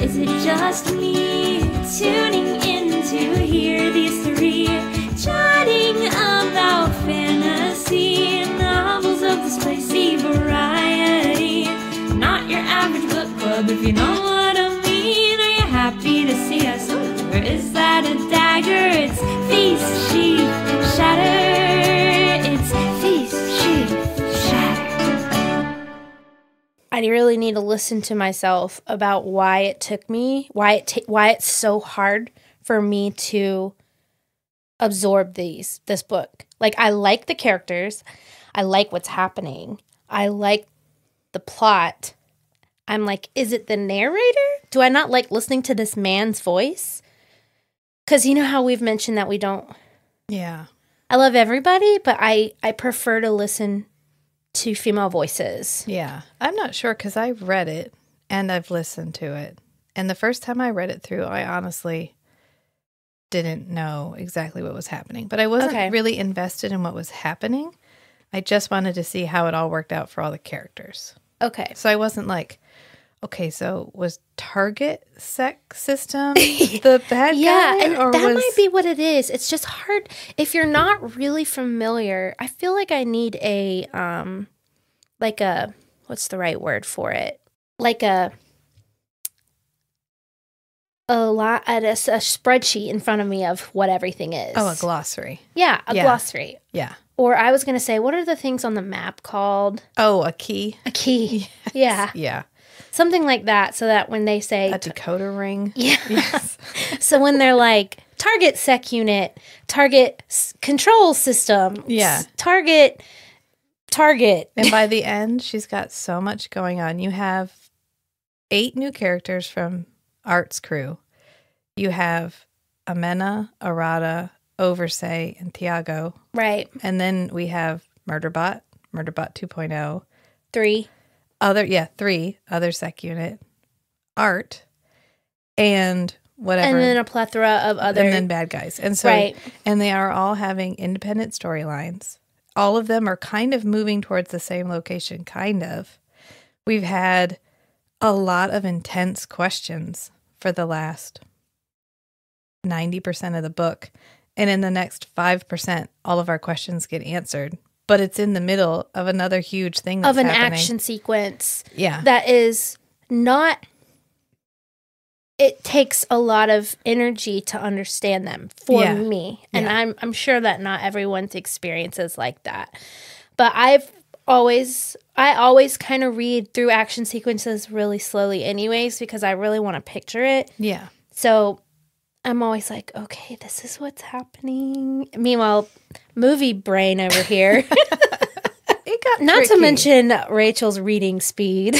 is it just me tuning in to hear these three chatting about fantasy novels of the spicy variety? Not your average book club, if you know what I mean. Are you happy to see us? Or is that a dagger? It's Feast, Sheath, Shatter. It's Feast, Sheath, Shatter. I really need to listen to myself about why it took me, why it's so hard for me to absorb this book. Like, I like the characters. I like what's happening. I like the plot. I'm like, is it the narrator? Do I not like listening to this man's voice? Because you know how we've mentioned that we don't... Yeah. I love everybody, but I prefer to listen to female voices. Yeah. I'm not sure because I've read it and I've listened to it. And the first time I read it through, I honestly didn't know exactly what was happening. But I wasn't really invested in what was happening. I just wanted to see how it all worked out for all the characters. Okay. So I wasn't like, okay, so was Target Sex System the bad guy? Yeah, and or that might be what it is. It's just hard. If you're not really familiar, I feel like I need a, what's the right word for it? Like a spreadsheet in front of me of what everything is. Oh, a glossary. Yeah, a glossary. Yeah. Or I was going to say, what are the things on the map called? Oh, a key. A key. Yes. Yeah. Yeah. Something like that, so that when they say... A decoder ring. Yeah. Yes. So when they're like, target sec unit, target control system. Yeah. Target. And by the end, she's got so much going on. You have 8 new characters from Art's crew. You have Amena, Arata, Oversay, and Tiago. Right. And then we have Murderbot 2.0. 3 other sec unit, Art, and whatever. And then a plethora of other... And then bad guys. And so, and they are all having independent storylines. All of them are kind of moving towards the same location, kind of. We've had a lot of intense questions for the last 90% of the book. And in the next 5%, all of our questions get answered. But it's in the middle of another huge thing that's happening. Action sequence. Yeah. That is not... It takes a lot of energy to understand them for me. And I'm sure that not everyone's experience is like that. But I always kind of read through action sequences really slowly anyways because I really want to picture it. Yeah. So I'm always like, okay, this is what's happening. Meanwhile, movie brain over here. It got Not tricky. to mention Rachel's reading speed.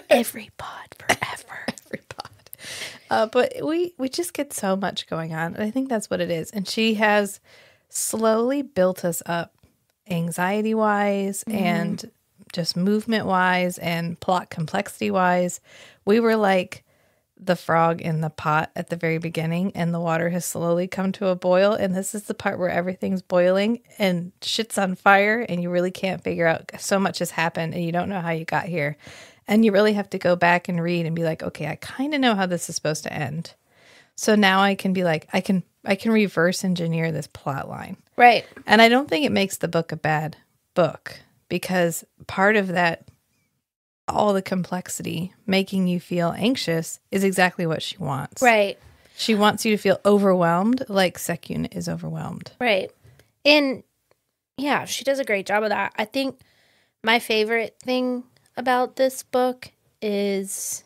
Every pod forever. Every pod. But we just get so much going on. And I think that's what it is. And she has slowly built us up anxiety-wise and just movement-wise and plot complexity-wise. We were like the frog in the pot at the very beginning, and the water has slowly come to a boil, and this is the part where everything's boiling and shit's on fire, and you really can't figure out. So much has happened, and you don't know how you got here. And you really have to go back and read and be like, okay, I kind of know how this is supposed to end. So now I can be like, I can reverse engineer this plot line. Right. And I don't think it makes the book a bad book, because part of that, all the complexity making you feel anxious, is exactly what she wants. Right. She wants you to feel overwhelmed like Sec Unit is overwhelmed. Right. And yeah, she does a great job of that. I think my favorite thing about this book is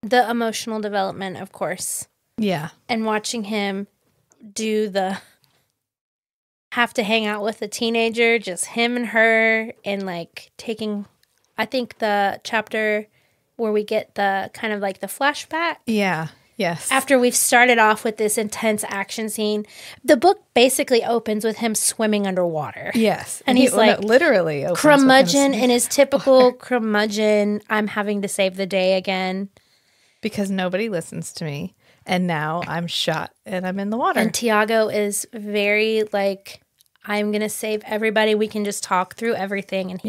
the emotional development, of course. Yeah. And watching him do the have to hang out with a teenager, just him and her, and like taking, I think the chapter where we get the kind of like the flashback. Yeah. Yes. After we've started off with this intense action scene, the book basically opens with him swimming underwater. Yes. And he's like, literally curmudgeon in his typical curmudgeon, I'm having to save the day again. Because nobody listens to me. And now I'm shot and I'm in the water. And Tiago is very like, I'm going to save everybody. We can just talk through everything. And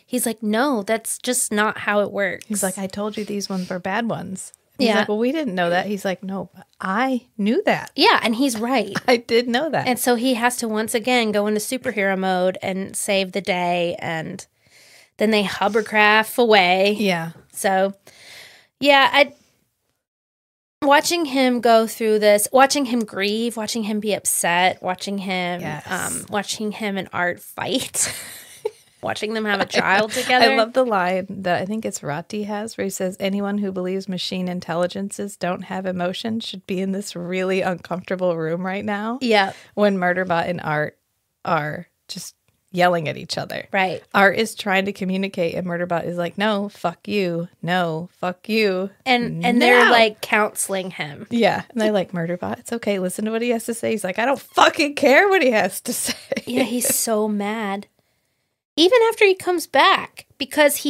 he's like, no, that's just not how it works. He's like, I told you these ones were bad ones. He's Yeah. like, well, we didn't know that. He's like, no, but I knew that. Yeah, and he's right. I did know that. And so he has to once again go into superhero mode and save the day, and then they hovercraft away. Yeah. So, yeah, watching him go through this, watching him grieve, watching him be upset, watching him and Art fight, watching them have a child together. I love the line that I think it's Rati has where he says, anyone who believes machine intelligences don't have emotion should be in this really uncomfortable room right now. Yeah. When Murderbot and Art are just yelling at each other. Right. Art is trying to communicate and Murderbot is like, no, fuck you. No, fuck you. And no. they're like counseling him. Yeah. And they're like, Murderbot, it's okay. Listen to what he has to say. He's like, I don't fucking care what he has to say. Yeah, he's so mad. Even after he comes back, because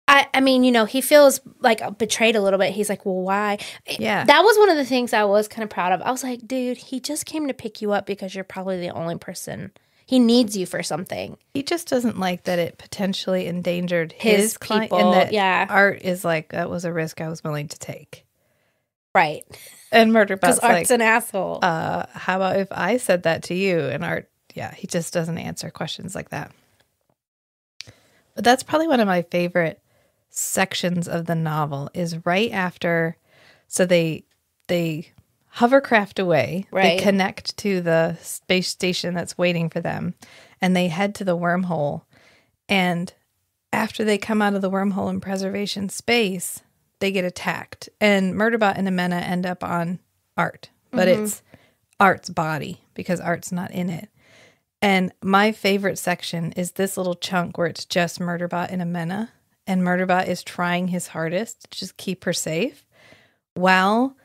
I mean, you know, he feels like betrayed a little bit. He's like, well, why? Yeah. That was one of the things I was kind of proud of. I was like, dude, he just came to pick you up because you're probably the only person. He needs you for something. He just doesn't like that it potentially endangered his client. people, And that yeah. Art is like, that was a risk I was willing to take. Right. And Murderbot's Because Art's like, an asshole. how about if I said that to you? And Art, yeah, he just doesn't answer questions like that. But that's probably one of my favorite sections of the novel is right after, so they hovercraft away, Right. they connect to the space station that's waiting for them, and they head to the wormhole. And after they come out of the wormhole in preservation space, they get attacked. And Murderbot and Amena end up on Art, but it's Art's body because Art's not in it. And my favorite section is this little chunk where it's just Murderbot and Amena. And Murderbot is trying his hardest to just keep her safe while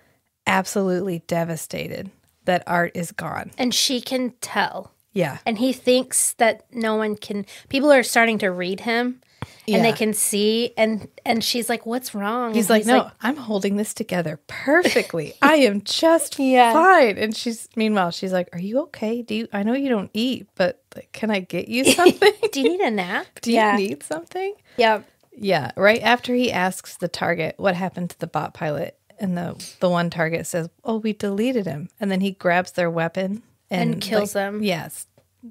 absolutely devastated that Art is gone. And she can tell. Yeah. And he thinks that no one can. People are starting to read him, and they can see. And she's like, "What's wrong?" He's and like, "No, I'm holding this together perfectly. I am just Yeah. fine." And meanwhile, she's like, "Are you okay? I know you don't eat, but like, can I get you something? Do you need a nap? Do you need something?" Yep. Yeah. Right after he asks the target what happened to the bot pilot, and the one target says, "Oh, we deleted him," and then he grabs their weapon And kills them. Yes.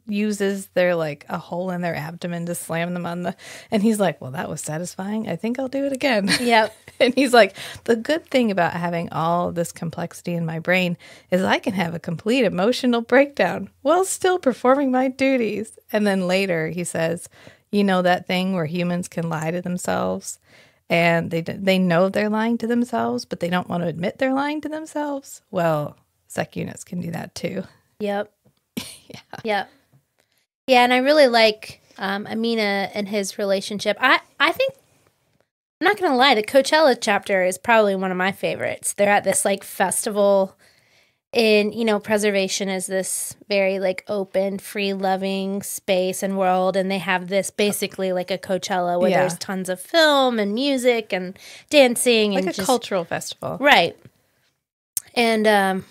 Uses their like a hole in their abdomen to slam them on and he's like, well, that was satisfying. I think I'll do it again. Yep. And he's like, the good thing about having all this complexity in my brain is I can have a complete emotional breakdown while still performing my duties. And then later he says, you know, that thing where humans can lie to themselves and they know they're lying to themselves, but they don't want to admit they're lying to themselves. Well, sec units can do that too. Yep. Yep. Yeah, and I really like Amina and his relationship. I think, I'm not going to lie, the Coachella chapter is probably one of my favorites. They're at this, like, festival in, you know, preservation is this very, like, open, free-loving space and world, and they have this basically like a Coachella where there's tons of film and music and dancing. Like and a cultural festival. Right. And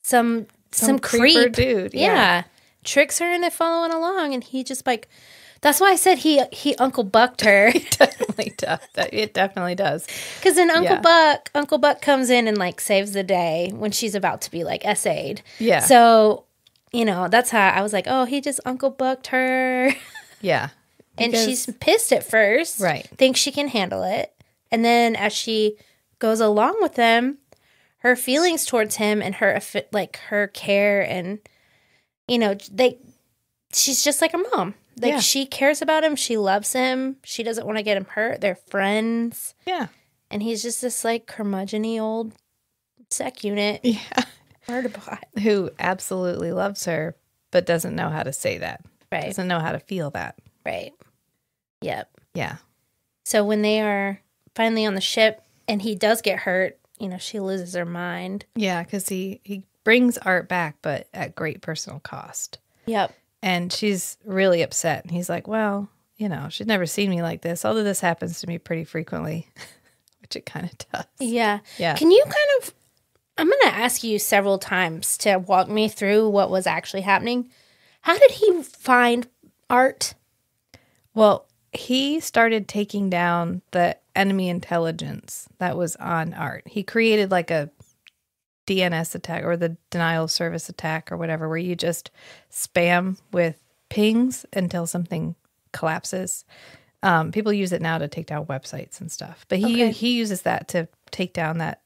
some creeper creep dude. yeah, tricks her into following along, and he just like, that's why I said he Uncle Bucked her. Definitely does. It definitely does. Because then Uncle Buck comes in and like saves the day when she's about to be like essayed. Yeah. So, you know, that's how I was like, oh, he just Uncle Bucked her. Yeah. And she's pissed at first. Right. Thinks she can handle it. And then as she goes along with him, her feelings towards him and her care and, you know, she's just like a mom. Like, she cares about him. She loves him. She doesn't want to get him hurt. They're friends. Yeah. And he's just this, like, curmudgeon-y old sec unit. Yeah. Murderbot. Who absolutely loves her, but doesn't know how to say that. Right. Doesn't know how to feel that. Right. Yep. Yeah. So when they are finally on the ship and he does get hurt, you know, she loses her mind. Yeah, because he brings Art back, but at great personal cost. Yep. And she's really upset. And he's like, well, you know, she's never seen me like this, although this happens to me pretty frequently, which it kind of does. Yeah. Yeah. Can you I'm going to ask you several times to walk me through what was actually happening. How did he find Art? Well, he started taking down the enemy intelligence that was on Art. He created like a DNS attack or the denial of service attack or whatever, where you just spam with pings until something collapses. People use it now to take down websites and stuff, but he uses that to take down that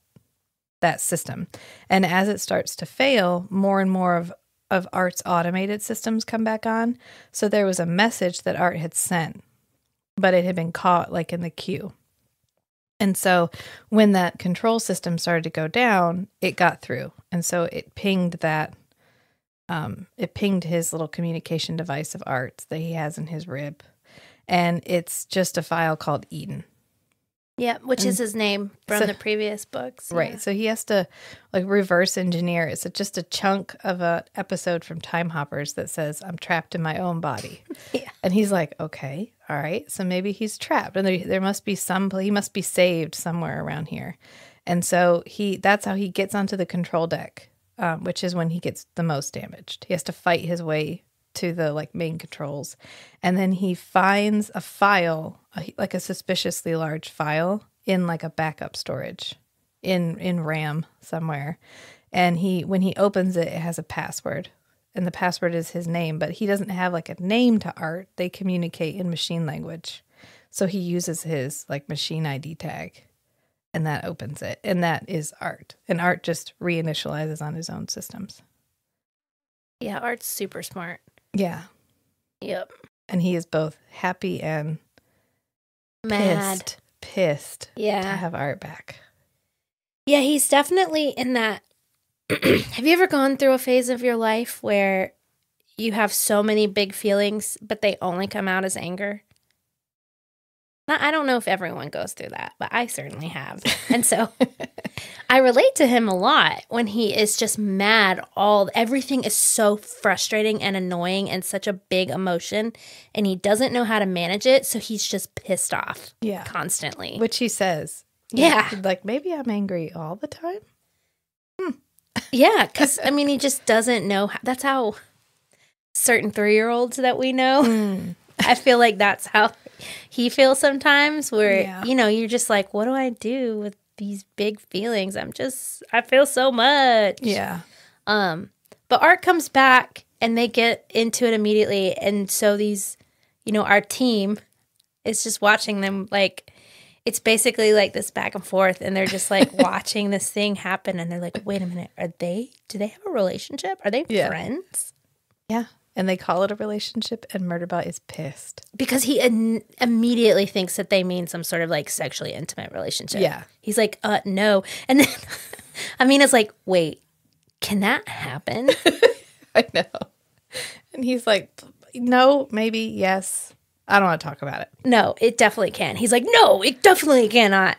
system. And as it starts to fail, more and more of Art's automated systems come back on. So there was a message that Art had sent, but it had been caught like in the queue. And so when that control system started to go down, it got through. And so it pinged it pinged his little communication device of Art's that he has in his rib. And it's just a file called Eden. Yeah, which is his name from the previous books. Right. Yeah. So he has to like reverse engineer. It's just a chunk of an episode from Time Hoppers that says, I'm trapped in my own body. Yeah. And he's like, okay, all right. So maybe he's trapped. And there must be he must be saved somewhere around here. And so that's how he gets onto the control deck, which is when he gets the most damaged. He has to fight his way to the like main controls. And then he finds a file, like a suspiciously large file in like a backup storage in RAM somewhere. And when he opens it, it has a password. And the password is his name, but he doesn't have like a name to Art. They communicate in machine language. So he uses his like machine ID tag, and that opens it. And that is Art. And Art just reinitializes on his own systems. Yeah, Art's super smart. Yeah. Yep. And he is both happy and Mad. pissed to Yeah. have Art back. Yeah, he's definitely in that. Have you ever gone through a phase of your life where you have so many big feelings, but they only come out as anger? I don't know if everyone goes through that, but I certainly have. And so I relate to him a lot when he is just mad. Everything is so frustrating and annoying and such a big emotion, and he doesn't know how to manage it, so he's just pissed off constantly. Which he says. Yeah. Like, maybe I'm angry all the time? Yeah, because, I mean, he just doesn't know. That's how certain 3-year-olds that we know, I feel like that's how he feels sometimes, where, you're just like, what do I do with these big feelings? I feel so much. Yeah. But Art comes back and they get into it immediately. And so these, our team is just watching them like, it's basically like this back and forth, and they're just like watching this thing happen, and they're like, wait a minute, do they have a relationship? Are they friends? Yeah. And they call it a relationship, and Murderbot is pissed. Because he immediately thinks that they mean some sort of like sexually intimate relationship. Yeah. He's like, no. And then Amina's like, wait, can that happen? I know. And he's like, no, maybe, yes. I don't want to talk about it. No, it definitely can. He's like, no, it definitely cannot.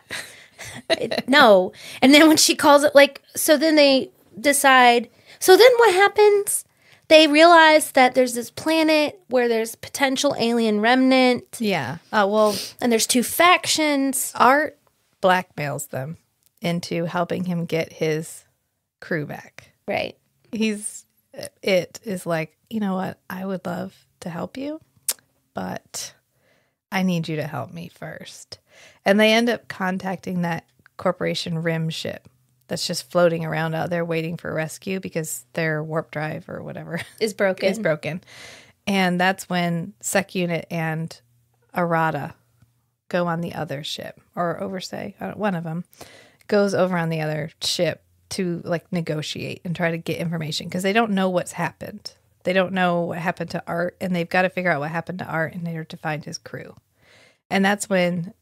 No. And then when she calls it, like, so then they decide. So then what happens? They realize that there's this planet where there's potential alien remnant. Yeah. And there's 2 factions. Art blackmails them into helping him get his crew back. Right. It is like, you know what? I would love to help you, but I need you to help me first. And they end up contacting that Corporation Rim ship that's just floating around out there waiting for rescue because their warp drive or whatever is broken. And that's when Sec Unit and Arata go on the other ship, or Oversay, one of them goes over on the other ship to like negotiate and try to get information because they don't know what's happened. They don't know what happened to Art, and they've got to figure out what happened to Art in order to find his crew. And that's when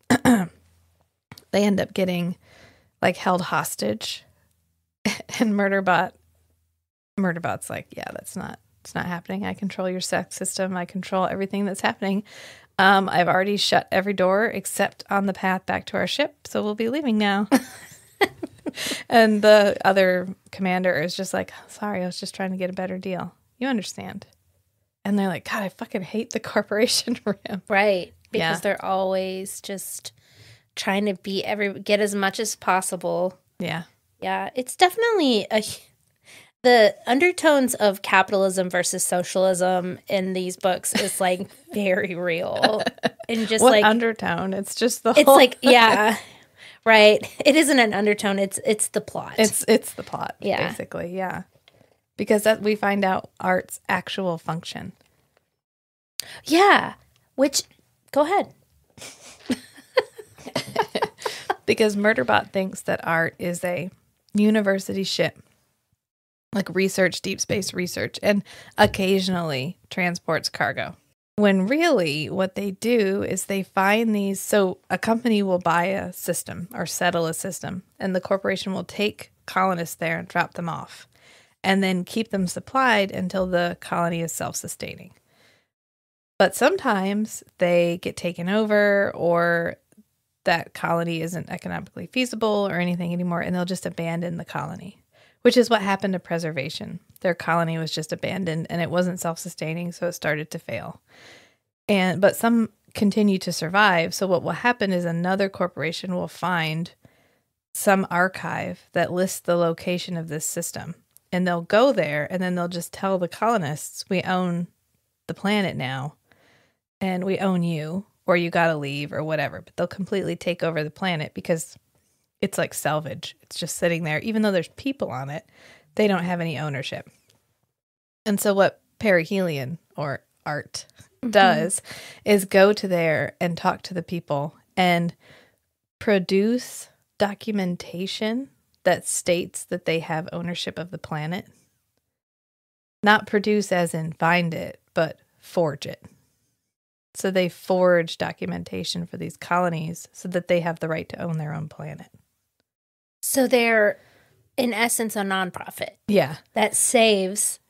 they end up getting like held hostage. And Murderbot's like, yeah, it's not happening. I control your sex system. I control everything that's happening. I've already shut every door except on the path back to our ship, so we'll be leaving now. And the other commander is just like, sorry, I was just trying to get a better deal. You understand. And they're like, God, I fucking hate the Corporation Rim. Right. Because they're always just trying to get as much as possible. Yeah. Yeah. It's definitely the undertones of capitalism versus socialism in these books is like very real. and just what like undertone? It's just the it's whole... like, yeah, right. It isn't an undertone. It's the plot. It's the plot, Yeah. basically, yeah. Because that we find out art's actual function. Yeah. Which, go ahead. Because Murderbot thinks that art is a university ship, like research, deep space research, and occasionally transports cargo. When really what they do is they find these, so a company will buy a system or settle a system, and the corporation will take colonists there and drop them off, and then keep them supplied until the colony is self-sustaining. But sometimes they get taken over, or that colony isn't economically feasible or anything anymore, and they'll just abandon the colony, which is what happened to Preservation. Their colony was just abandoned, and it wasn't self-sustaining, so it started to fail. But some continue to survive, so what will happen is another corporation will find some archive that lists the location of this system, and they'll go there, and then they'll just tell the colonists, we own the planet now, and we own you, or you got to leave, or whatever. But they'll completely take over the planet because it's like salvage. It's just sitting there. Even though there's people on it, they don't have any ownership. And so what perihelion, or art, does is go to there and talk to the people and produce documentation that states that they have ownership of the planet. Not produce as in find it, but forge it. So they forge documentation for these colonies so that they have the right to own their own planet. So they're, in essence, a nonprofit. Yeah. That saves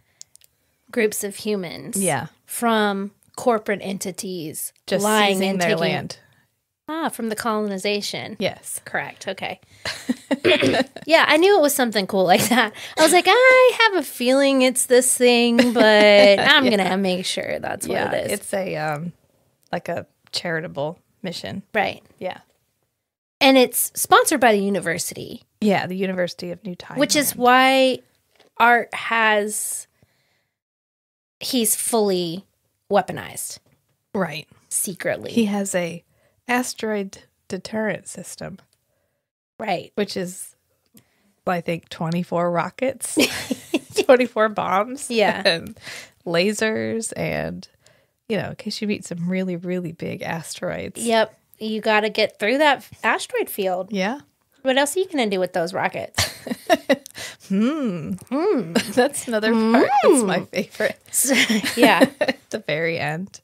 groups of humans. Yeah. From corporate entities Just lying seizing and their taking land. From the colonization. Yes. Correct. Okay. Yeah, I knew it was something cool like that. I was like, I have a feeling it's this thing, but I'm gonna make sure that's what it is. It's a like a charitable mission. Right. Yeah. And it's sponsored by the university. Yeah, the University of New Time. Which is why Art he's fully weaponized. Right. Secretly. He has a asteroid deterrent system. Right. Which is, I think, 24 rockets, 24 bombs. Yeah. And lasers and, in case you meet some really, really big asteroids. Yep. You got to get through that asteroid field. Yeah. What else are you going to do with those rockets? That's another part that's my favorite. Yeah. At the very end,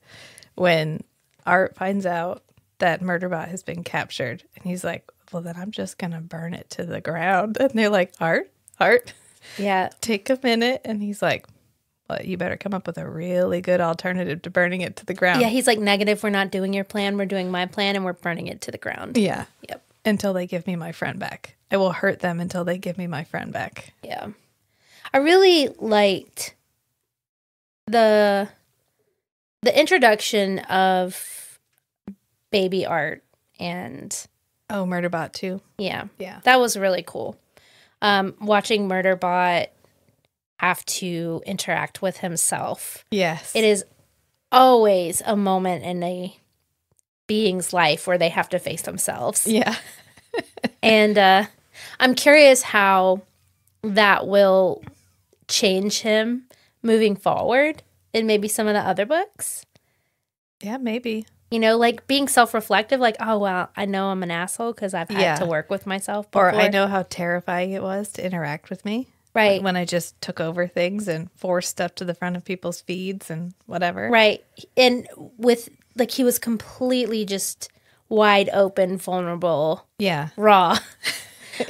when Art finds out that Murderbot has been captured, and he's like, well, then I'm just going to burn it to the ground. And they're like, Art, Yeah. take a minute. And he's like, well, you better come up with a really good alternative to burning it to the ground. Yeah, he's like, negative, we're not doing your plan, we're doing my plan, and we're burning it to the ground. Yeah. Yep. Until they give me my friend back. I will hurt them until they give me my friend back. Yeah. I really liked the introduction of baby Art and... Oh, Murderbot too? Yeah. Yeah. That was really cool. Watching Murderbot have to interact with himself. Yes. It is always a moment in a being's life where they have to face themselves. Yeah. And I'm curious how that will change him moving forward in maybe some of the other books. Yeah, maybe. Like being self-reflective, like, oh, well, I know I'm an asshole because I've had to work with myself before. Or I know how terrifying it was to interact with me. Right. When I just took over things and forced stuff to the front of people's feeds and whatever. Right. And with, like, he was completely just wide open, vulnerable. Yeah. Raw.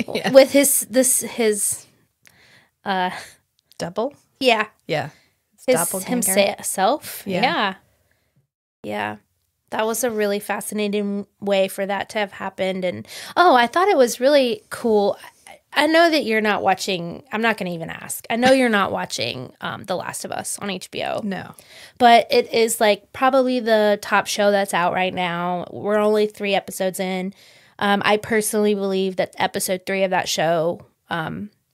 Yeah. With his double? Yeah. Yeah. Himself. Yeah. Yeah. That was a really fascinating way for that to have happened. And, I thought it was really cool. I know that you're not watching, I'm not going to even ask. I know you're not watching The Last of Us on HBO. No. But it is like probably the top show that's out right now. We're only 3 episodes in. I personally believe that episode 3 of that show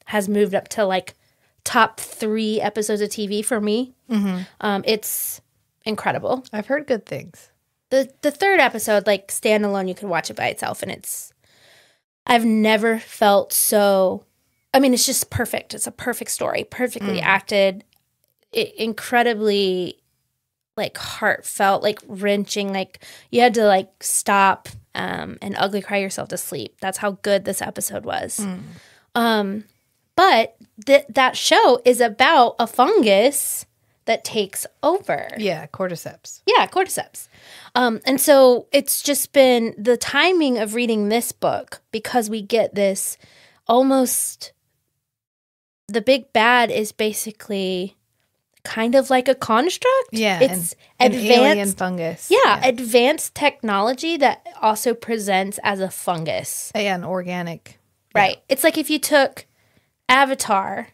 has moved up to like top 3 episodes of TV for me. Mm-hmm. It's incredible. I've heard good things. The third episode, like, standalone, you could watch it by itself, and I've never felt so, I mean, it's just perfect. It's a perfect story, perfectly acted, incredibly, like, heartfelt, like, wrenching, like, you had to, like, stop and ugly cry yourself to sleep. That's how good this episode was. But that show is about a fungus that takes over. Yeah, cordyceps. Yeah, cordyceps. And so it's just been the timing of reading this book, because we get this almost, the big bad is basically kind of like a construct. Yeah, it's an advanced alien fungus. Yeah, advanced technology that also presents as a fungus. Yeah, an organic. Right. It's like if you took Avatar,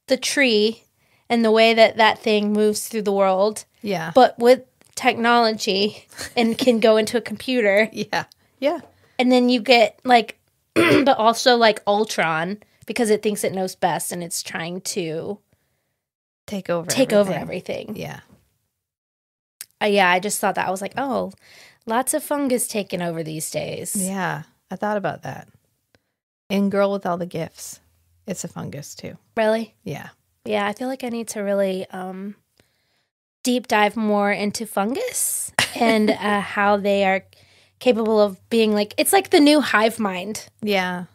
the tree, and the way that thing moves through the world. Yeah. But with technology and can go into a computer. Yeah. Yeah. And then you get, like, but also, like, Ultron, because it thinks it knows best and it's trying to take over everything. Yeah. Yeah, I just thought that. I was like, oh, lots of fungus taking over these days. Yeah. I thought about that. In Girl with All the Gifts, it's a fungus too. Really? Yeah. Yeah, I feel like I need to really deep dive more into fungus and how they are capable of being, like, it's like the new hive mind. Yeah.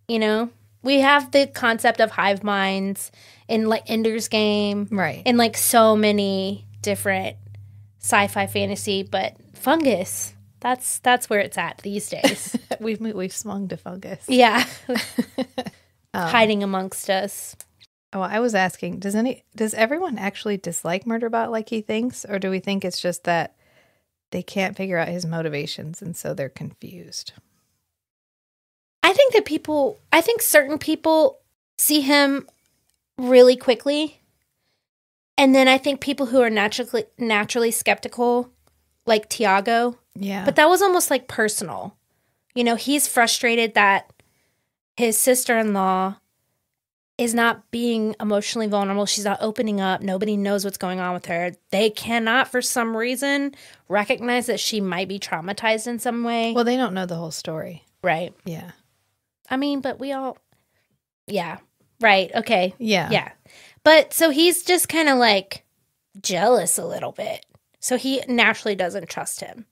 You know? We have the concept of hive minds in, like, Ender's Game. Right. In, like, so many different sci-fi fantasy, but fungus, that's where it's at these days. We've swung to fungus. Yeah. Hiding amongst us. Oh, I was asking, does everyone actually dislike Murderbot like he thinks, or do we think it's just that they can't figure out his motivations and so they're confused? I think certain people see him really quickly. And then I think people who are naturally skeptical, like Tiago. Yeah. But that was almost like personal. You know, he's frustrated that his sister-in-law is not being emotionally vulnerable. She's not opening up. Nobody knows what's going on with her. They cannot, for some reason, recognize that she might be traumatized in some way. Well, they don't know the whole story. Right. Yeah. I mean, but we all... Yeah. Right. Okay. Yeah. Yeah. But so he's just kind of, like, jealous a little bit. So he naturally doesn't trust him.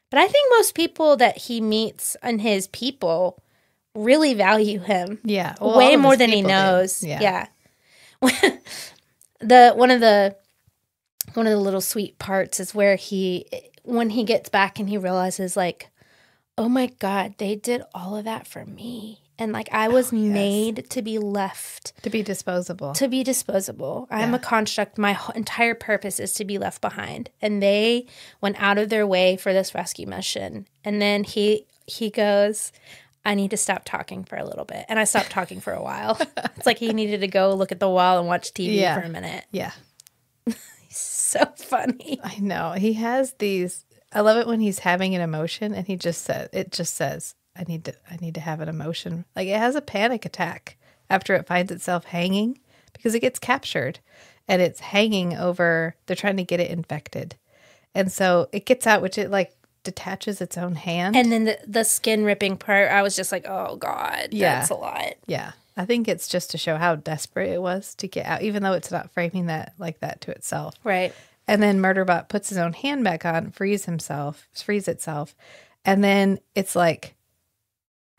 But I think most people that he meets and his people really value him. Yeah. Well, way more than he knows. Do. Yeah. One of the little sweet parts is where when he gets back and he realizes, like, oh my God, they did all of that for me. And, like, I was made to be left. To be disposable. I'm a construct. My entire purpose is to be left behind. And they went out of their way for this rescue mission. And then he goes, I need to stop talking for a little bit. And I stopped talking for a while. It's like he needed to go look at the wall and watch TV for a minute. Yeah. He's so funny. I know. He has these, I love it when he's having an emotion and it just says, I need to have an emotion. Like, it has a panic attack after it finds itself hanging because it gets captured and it's hanging over, they're trying to get it infected. And so it gets out, which it, like, detaches its own hand. And then the skin ripping part, I was just like, oh God, that's a lot. Yeah. I think it's just to show how desperate it was to get out, even though it's not framing that like that to itself. Right. And then Murderbot puts his own hand back on, frees itself. And then it's like,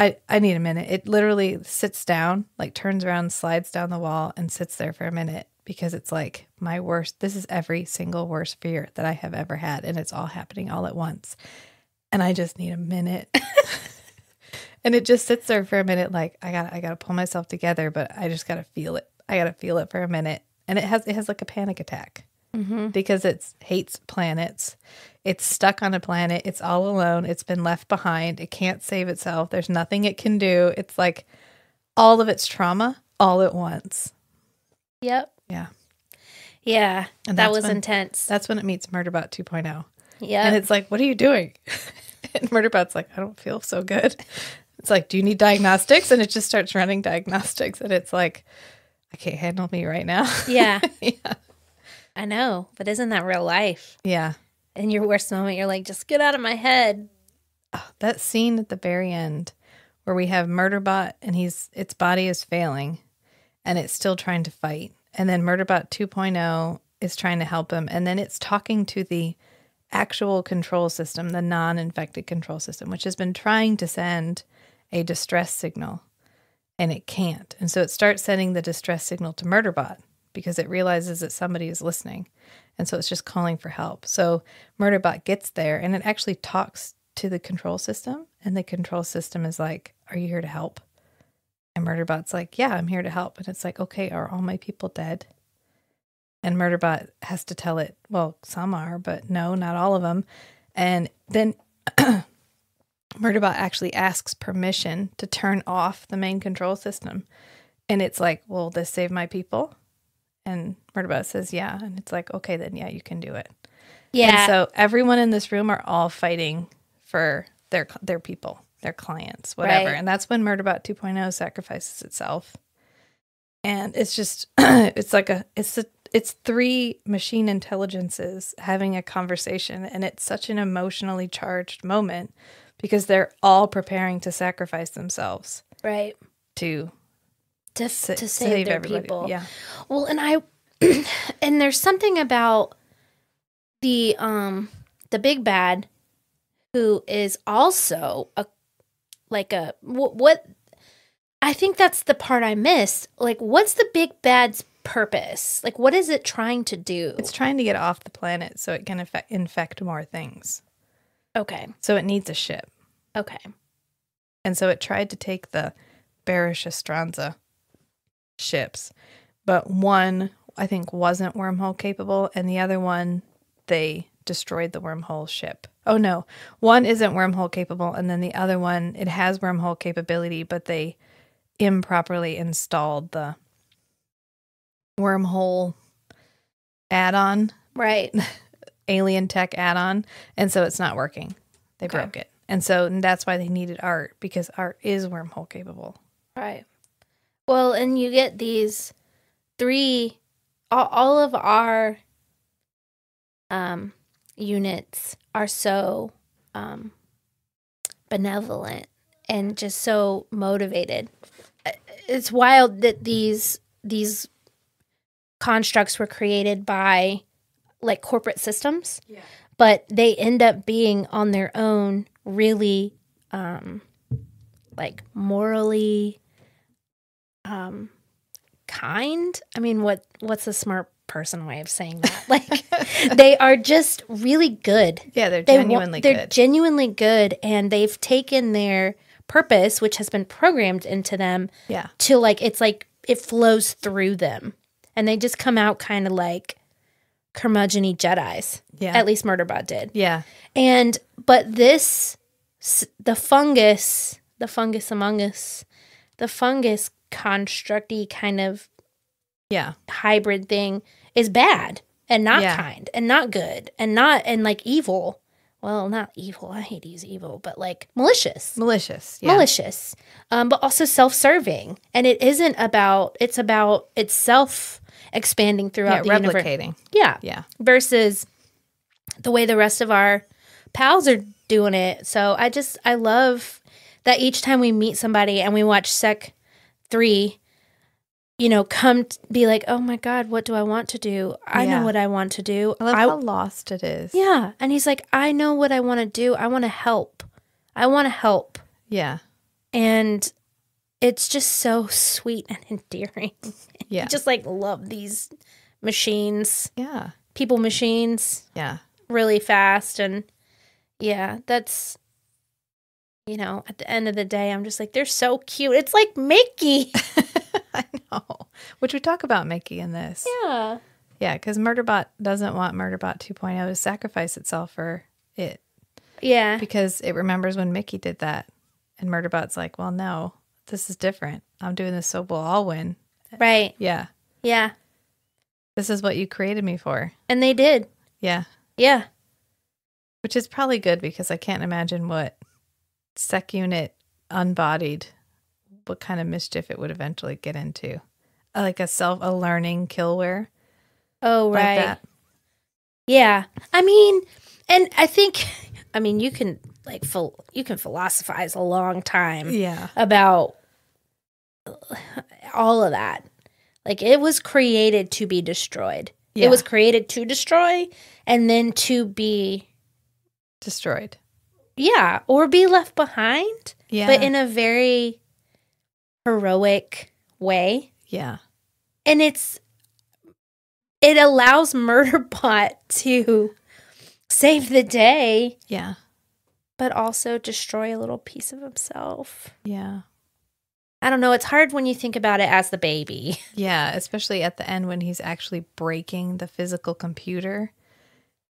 I need a minute. It literally sits down, like turns around, slides down the wall and sits there for a minute because it's like this is every single worst fear that I have ever had. And it's all happening all at once. And I just need a minute. And it just sits there for a minute. Like, I gotta pull myself together, but I just gotta feel it. I gotta feel it for a minute. And it has like a panic attack because it hates planets. It's stuck on a planet. It's all alone. It's been left behind. It can't save itself. There's nothing it can do. It's like all of its trauma all at once. Yep. Yeah. Yeah. And that was intense. That's when it meets Murderbot 2.0. Yeah. And it's like, what are you doing? And Murderbot's like, I don't feel so good. It's like, do you need diagnostics? And it just starts running diagnostics. And it's like, I can't handle me right now. Yeah. Yeah. I know. But isn't that real life? Yeah. in your worst moment, you're like, just get out of my head. Oh, that scene at the very end where we have Murderbot and its body is failing and it's still trying to fight. And then Murderbot 2.0 is trying to help him. And then it's talking to the actual control system, the non-infected control system, which has been trying to send a distress signal and it can't. And so it starts sending the distress signal to Murderbot because it realizes that somebody is listening. And so it's just calling for help. So Murderbot gets there and it actually talks to the control system. And the control system is like, are you here to help? And Murderbot's like, yeah, I'm here to help. And it's like, okay, are all my people dead? And Murderbot has to tell it, well, some are, but no, not all of them. And then Murderbot actually asks permission to turn off the main control system. And it's like, will this save my people? And Murderbot says, yeah. And it's like, okay, then yeah, you can do it. Yeah. And so everyone in this room are all fighting for their people, their clients, whatever. Right. And that's when Murderbot 2.0 sacrifices itself. And it's just, it's three machine intelligences having a conversation. And it's such an emotionally charged moment because they're all preparing to sacrifice themselves. Right. To save their everybody. people. Yeah. Well, and and there's something about the big bad who is also what I think that's the part I missed. Like, what's the big bad's purpose? Like, what is it trying to do? It's trying to get off the planet so it can infect more things. Okay. So it needs a ship. Okay. And so it tried to take the Barish Estranza ships, but one I think wasn't wormhole capable, and the other one they destroyed the wormhole ship. Oh no, one isn't wormhole capable, and then the other one it has wormhole capability, but they improperly installed the wormhole add-on, Right. alien tech add-on, and so it's not working. They broke it, and so that's why they needed Art, because Art is wormhole capable. Right. Well, and you get these three, all of our units are so benevolent and just so motivated. It's wild that these constructs were created by like corporate systems, but they end up being on their own really like morally kind. I mean, what's a smart person way of saying that? Like, they are just really good. Yeah, they're genuinely good. They're genuinely good, and they've taken their purpose, which has been programmed into them, to like it flows through them, and they just come out kind of like curmudgeon-y Jedis. Yeah, at least Murderbot did. Yeah, but the fungus among us, the fungus constructy kind of hybrid thing is bad and not kind and not good and like evil. Well, not evil. I hate to use evil, but like malicious. Malicious. But also self-serving. And it isn't about, it's about itself expanding throughout the replicating. Universe. Yeah. Versus the way the rest of our pals are doing it. So I love that each time we meet somebody and we watch Sec 3, come be like, oh my God, what do I want to do? I know what I want to do. I love how lost it is. Yeah. And he's like, I know what I want to do. I want to help. Yeah. And it's just so sweet and endearing. Yeah. I just like love these machines. Yeah. People machines. Yeah. Really fast. And yeah, that's, at the end of the day, I'm just like, they're so cute. It's like Mickey. I know. Which we talk about Mickey in this. Yeah. Yeah, because Murderbot doesn't want Murderbot 2.0 to sacrifice itself for it. Yeah. Because it remembers when Mickey did that. And Murderbot's like, well, no, this is different. I'm doing this so we'll all win. Right. Yeah. Yeah. This is what you created me for. And they did. Yeah. Yeah. Which is probably good because I can't imagine what Sec Unit Unbodied, what kind of mischief it would eventually get into. Like a learning killware. Oh, right. Like that. Yeah. I mean, And I think, I mean, you can you can philosophize a long time about all of that. Like, it was created to be destroyed. Yeah. It was created to destroy and then to be destroyed. Yeah, or be left behind. Yeah. But in a very heroic way. Yeah. And it allows Murderbot to save the day. Yeah. But also destroy a little piece of himself. Yeah. I don't know. It's hard when you think about it as the baby. Yeah, especially at the end when he's actually breaking the physical computer.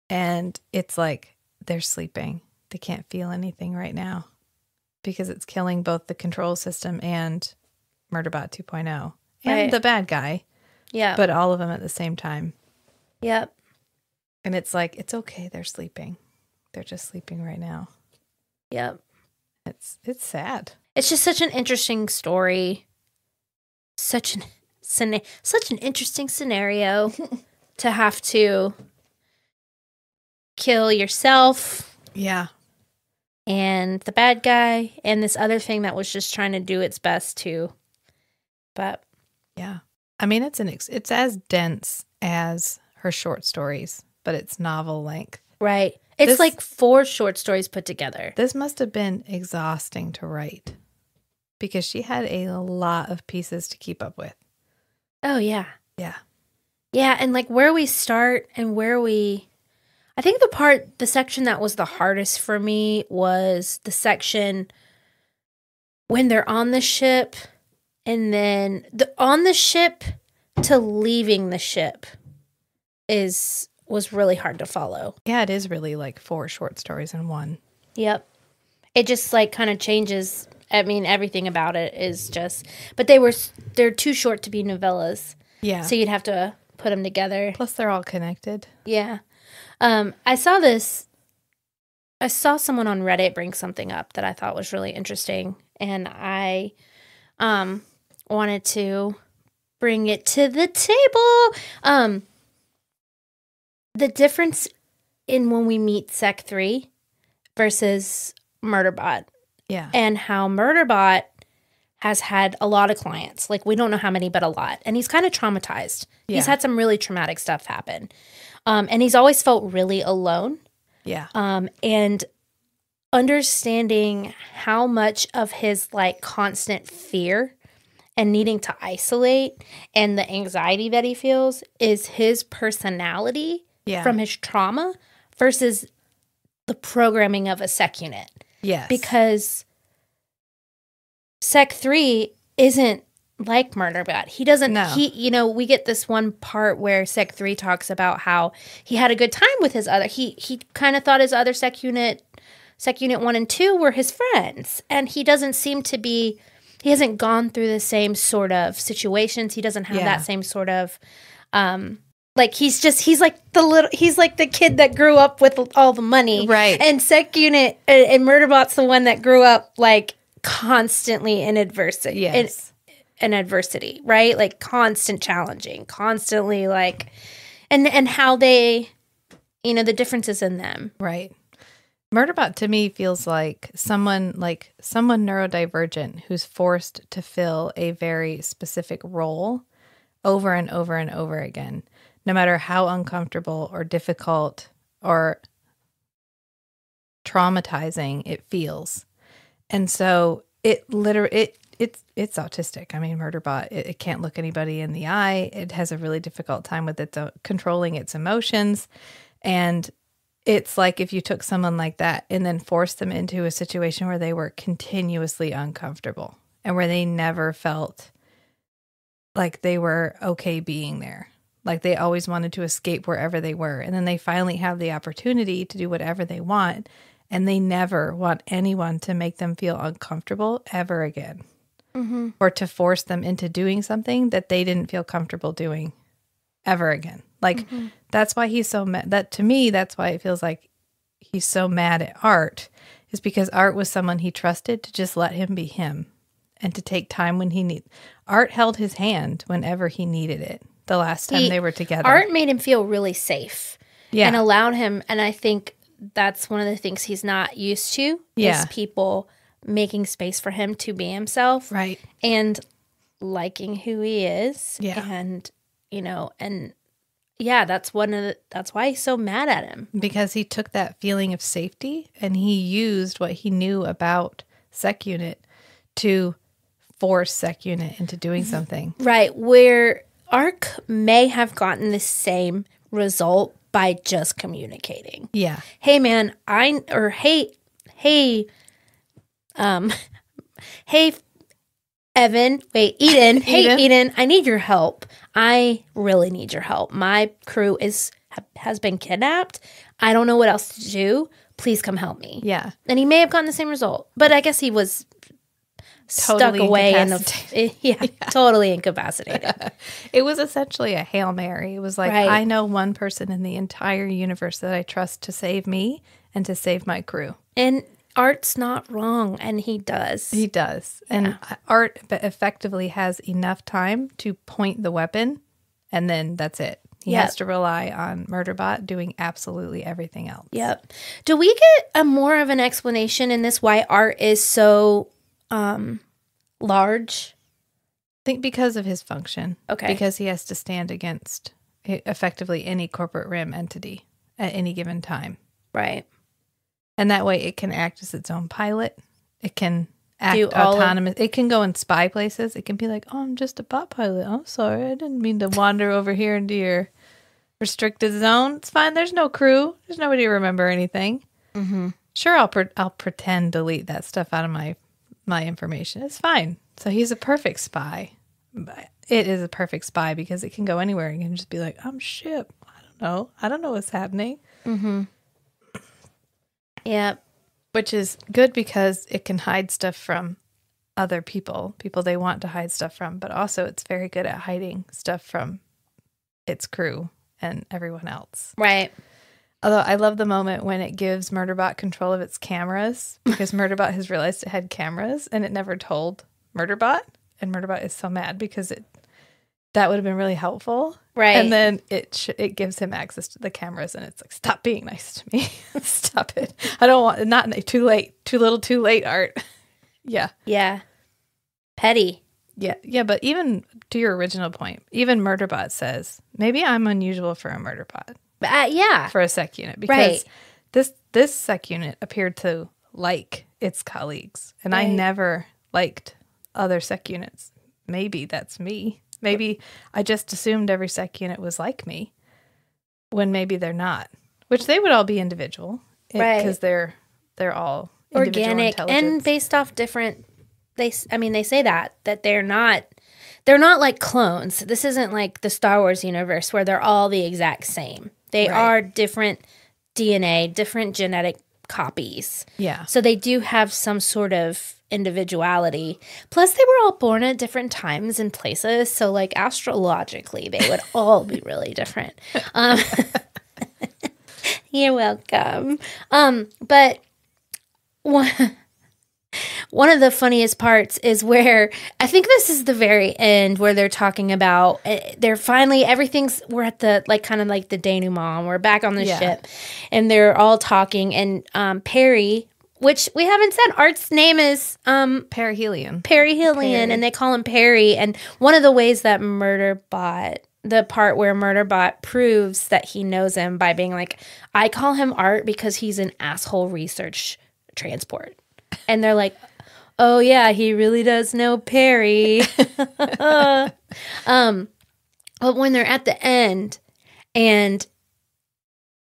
And it's like they're sleeping. They can't feel anything right now because it's killing both the control system and Murderbot 2.0 and the bad guy. Yeah. But all of them at the same time. Yep. And it's like, it's okay. They're sleeping. They're just sleeping right now. Yep. It's sad. It's just such an interesting story. Such an interesting scenario to have to kill yourself. Yeah. And the bad guy and this other thing that was just trying to do its best too. But yeah. I mean, it's as dense as her short stories, but it's novel length. Right. It's like 4 short stories put together. This must have been exhausting to write because she had a lot of pieces to keep up with. Oh, yeah. Yeah. Yeah, and like where we start and I think the section that was the hardest for me was the section when they're on the ship and then on the ship to leaving the ship was really hard to follow. Yeah, it is really like 4 short stories in one. Yep. It just like kind of changes. I mean, everything about it is just, but they're too short to be novellas. Yeah. So you'd have to put them together. Plus they're all connected. Yeah. I saw someone on Reddit bring something up that I thought was really interesting, and I wanted to bring it to the table. The difference in when we meet Sec 3 versus Murderbot. Yeah. And how Murderbot has had a lot of clients. Like, we don't know how many, but a lot. And he's kind of traumatized. Yeah. He's had some really traumatic stuff happen. And he's always felt really alone. Yeah. And understanding how much of his, like, constant fear and needing to isolate and the anxiety that he feels is his personality from his trauma versus the programming of a sec unit. Yes. Because Sec 3 isn't like Murderbot. He doesn't, we get this one part where Sec 3 talks about how he had a good time with his other, he kind of thought his other Sec Unit 1 and 2 were his friends. And he doesn't seem to be, he hasn't gone through the same sort of situations. He doesn't have that same sort of, like he's like the kid that grew up with all the money. Right. And Sec Unit and Murderbot's the one that grew up like constantly in adversity. Yes. In adversity, right? Like constant challenging, constantly like, and how they, the differences in them. Right. Murderbot to me feels like someone neurodivergent who's forced to fill a very specific role over and over and over again, no matter how uncomfortable or difficult or traumatizing it feels. And so it's autistic. I mean, Murderbot, it can't look anybody in the eye. It has a really difficult time with controlling its emotions. And it's like if you took someone like that and then forced them into a situation where they were continuously uncomfortable and where they never felt like they were okay being there. Like they always wanted to escape wherever they were. And then they finally have the opportunity to do whatever they want. And they never want anyone to make them feel uncomfortable ever again. Mm-hmm. Or to force them into doing something that they didn't feel comfortable doing ever again. Like, that's why he's so mad. That to me, that's why it feels like he's so mad at Art, is because Art was someone he trusted to just let him be him and to take time when he needed. Art held his hand whenever he needed it the last time they were together. Art made him feel really safe and allowed him. And I think that's one of the things he's not used to Yeah. is people making space for him to be himself. Right. And liking who he is. Yeah. And, and yeah, that's why he's so mad at him. Because he took that feeling of safety and he used what he knew about Sec Unit to force Sec Unit into doing something. Right. Where Ark may have gotten the same result by just communicating. Yeah. Hey man, hey, Evan, wait, Eden. Hey, Eden, I need your help. I really need your help. My crew has been kidnapped. I don't know what else to do. Please come help me. Yeah. And he may have gotten the same result, but I guess he was stuck away in the totally incapacitated. It was essentially a Hail Mary. It was like, Right. I know one person in the entire universe that I trust to save me and to save my crew. And Art's not wrong, and he does. He does. And Art effectively has enough time to point the weapon, and then that's it. He has to rely on Murderbot doing absolutely everything else. Yep. Do we get a more of an explanation in this why Art is so large? I think because of his function. Okay. Because he has to stand against effectively any corporate rim entity at any given time. Right. And that way it can act as its own pilot. It can act Do all autonomous. It can go and spy places. It can be like, oh, I'm just a bot pilot. I'm sorry. I didn't mean to wander over here into your restricted zone. It's fine. There's no crew. There's nobody to remember anything. Mm-hmm. Sure, I'll pretend delete that stuff out of my information. It's fine. So he's a perfect spy. But it is a perfect spy because it can go anywhere and can just be like, I'm ship. I don't know what's happening. Mm-hmm. Yeah. Which is good because it can hide stuff from other people they want to hide stuff from, but also it's very good at hiding stuff from its crew and everyone else. Right. Although I love the moment when it gives Murderbot control of its cameras because Murderbot has realized it had cameras and it never told Murderbot, and Murderbot is so mad because that would have been really helpful. Right. And then it gives him access to the cameras and it's like, stop being nice to me. Stop it. I don't want, not too late, too little, too late, Art. Yeah. Yeah. Petty. Yeah. Yeah. But even to your original point, even Murderbot says, maybe I'm unusual for a Murderbot. Yeah. For a Sec Unit. Because this Sec Unit appeared to like its colleagues. And I never liked other Sec Units. Maybe that's me. Maybe I just assumed every Sec Unit was like me when maybe they're not, which they would all be individual, right? Because they're all organic and based off different. They say that they're not like clones. This isn't like the Star Wars universe where they're all the exact same. They are different DNA, different genetic copies. Yeah. So they do have some sort of individuality. Plus, they were all born at different times and places. So, like, astrologically, they would all be really different. You're welcome. But one of the funniest parts is where, I think this is the very end where they're talking about, we're at the, like, kind of like the denouement. We're back on the ship. And they're all talking. And Perry, which we haven't said, Art's name is Perihelion. And they call him Perry. And one of the ways that Murderbot, the part where Murderbot proves that he knows him by being like, I call him Art because he's an asshole research transport. And they're like, oh yeah, he really does know Perry. But when they're at the end and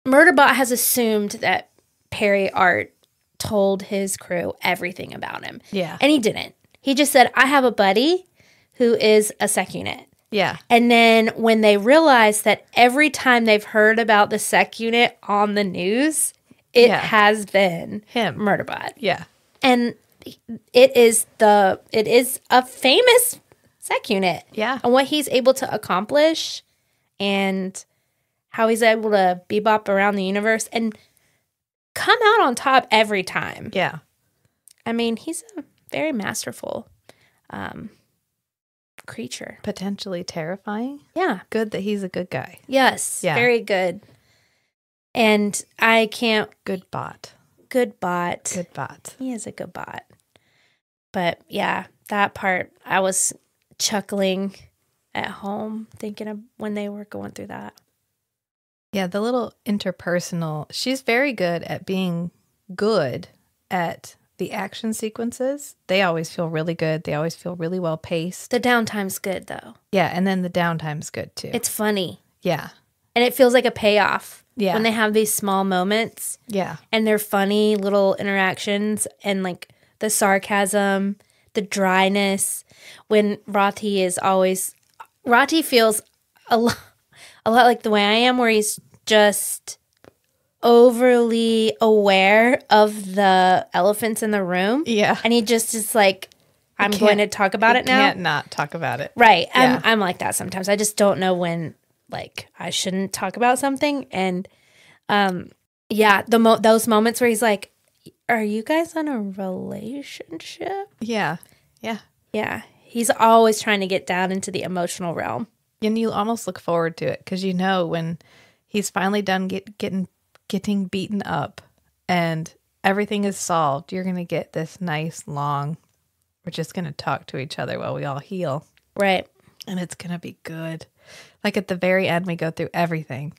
Murderbot has assumed that Perry Art told his crew everything about him. Yeah. And he didn't. He just said, I have a buddy who is a Sec Unit. Yeah. And then when they realized that every time they've heard about the Sec Unit on the news, it has been him, Murderbot. Yeah. And it is a famous Sec Unit. Yeah. And what he's able to accomplish and how he's able to bebop around the universe and come out on top every time. Yeah. I mean, he's a very masterful creature. Potentially terrifying. Yeah. Good that he's a good guy. Yes. Yeah. Very good. And I can't. Good bot. Good bot. Good bot. He is a good bot. But yeah, that part, I was chuckling at home thinking of when they were going through that. Yeah, the little interpersonal, she's very good at being good at the action sequences. They always feel really good. They always feel really well paced. The downtime's good, though. Yeah, and then the downtime's good, too. It's funny. Yeah. And it feels like a payoff. Yeah. When they have these small moments. Yeah. And they're funny little interactions and like the sarcasm, the dryness. When Rati feels a lot like the way I am, where he's just overly aware of the elephants in the room. Yeah. And he just is like, I'm going to talk about it now. Can't not talk about it. Right. Yeah. I'm like that sometimes. I just don't know when, like, I shouldn't talk about something. And, yeah, those moments where he's like, are you guys in a relationship? Yeah. Yeah. Yeah. He's always trying to get down into the emotional realm. And you almost look forward to it because you know when he's finally done getting beaten up and everything is solved, you're going to get this nice long, we're just going to talk to each other while we all heal. Right. And it's going to be good. Like at the very end, we go through everything,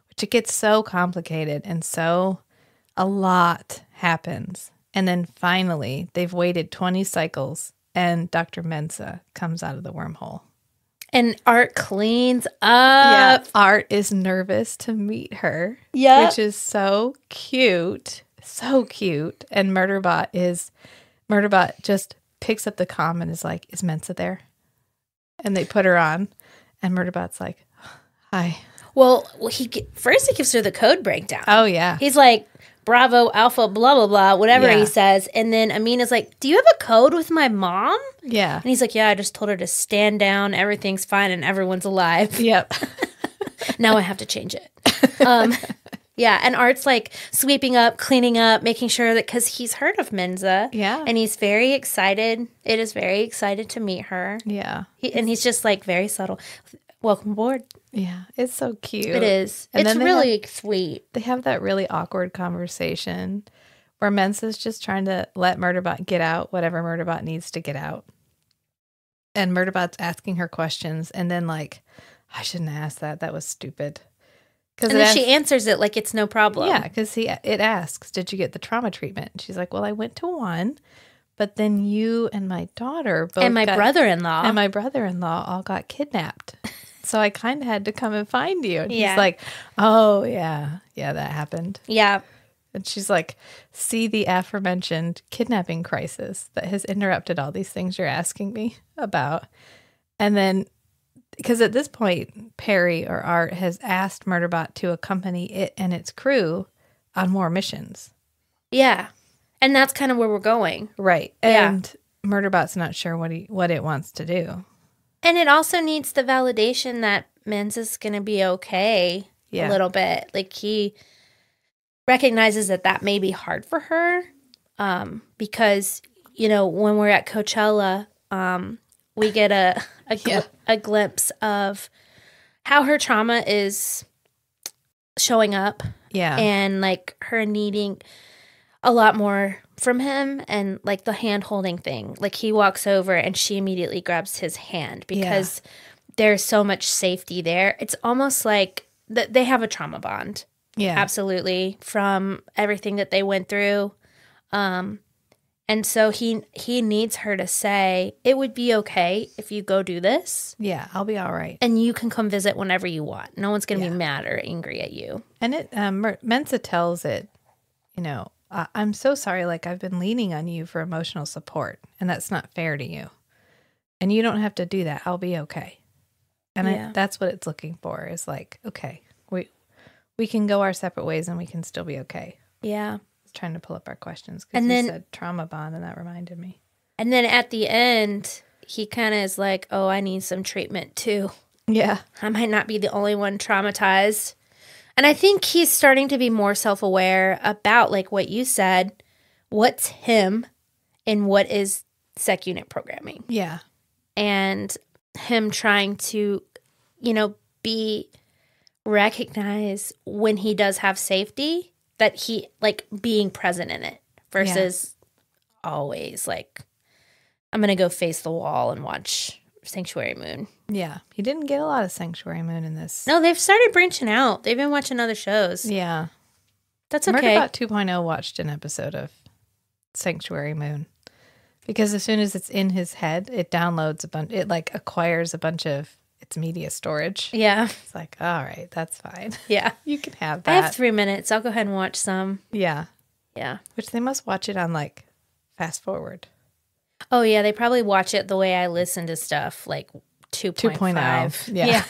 which it gets so complicated and so a lot happens. And then finally, they've waited 20 cycles and Dr. Mensah comes out of the wormhole. And Art cleans up. Yeah, Art is nervous to meet her. Yeah. Which is so cute. So cute. And Murderbot just picks up the comm and is like, is Mensah there? And they put her on. And Murderbot's like, hi. Well, first he gives her the code breakdown. Oh, yeah. He's like, Bravo, Alpha, blah, blah, blah, whatever he says. And then Amina's like, do you have a code with my mom? Yeah. And he's like, yeah, I just told her to stand down. Everything's fine and everyone's alive. Yep. Now I have to change it. Yeah. And Art's like sweeping up, cleaning up, making sure that, because he's heard of Mensah. Yeah. And he's very excited. It is very excited to meet her. Yeah. And he's just like very subtle. Welcome aboard. Yeah. It's so cute. It is. And it's really sweet. They have that really awkward conversation where Mensah's just trying to let Murderbot get out whatever Murderbot needs to get out. And Murderbot's asking her questions and then like, I shouldn't have asked that. That was stupid. And then she answers it like it's no problem. Yeah, because it asks, did you get the trauma treatment? And she's like, well, I went to one, but then you and my daughter both and my brother-in-law all got kidnapped. So I kind of had to come and find you. And he's like, oh, yeah, that happened. Yeah. And she's like, see the aforementioned kidnapping crisis that has interrupted all these things you're asking me about. And then, because at this point, Perry or Art has asked Murderbot to accompany it and its crew on more missions. Yeah. And that's kind of where we're going. Right. And Murderbot's not sure what it wants to do. And it also needs the validation that Mensah's going to be okay a little bit. Like he recognizes that may be hard for her because, you know, when we're at Coachella, we get a glimpse of how her trauma is showing up. Yeah. And like her needing a lot more from him and like the hand holding thing. Like he walks over and she immediately grabs his hand because there's so much safety there. It's almost like they have a trauma bond. Yeah. Absolutely. From everything that they went through. And so he needs her to say, it would be okay if you go do this. Yeah, I'll be all right. And you can come visit whenever you want. No one's going to be mad or angry at you. And Mensah tells it, you know, I'm so sorry, like I've been leaning on you for emotional support, and that's not fair to you. And you don't have to do that. I'll be okay. And that's what it's looking for is like, okay, we can go our separate ways and we can still be okay. Yeah. I was trying to pull up our questions because you said trauma bond and that reminded me. And then at the end, he kind of is like, oh, I need some treatment too. Yeah. I might not be the only one traumatized. And I think he's starting to be more self-aware about, like what you said, what's him and what is sec unit programming. Yeah. And him trying to, you know, be recognize when he does have safety, that he, like, being present in it versus always, like, I'm going to go face the wall and watch Sanctuary Moon. Yeah. He didn't get a lot of Sanctuary Moon in this. No, they've started branching out. They've been watching other shows. Yeah. That's okay. Murderbot 2.0 watched an episode of Sanctuary Moon because as soon as it's in his head, it downloads a bunch, it like acquires a bunch of its media storage. Yeah. It's like, all right, that's fine. Yeah. You can have I that. have 3 minutes. I'll go ahead and watch some. Yeah. Yeah. Which they must watch it on like fast forward. Oh, yeah. They probably watch it the way I listen to stuff, like 2.5. Yeah.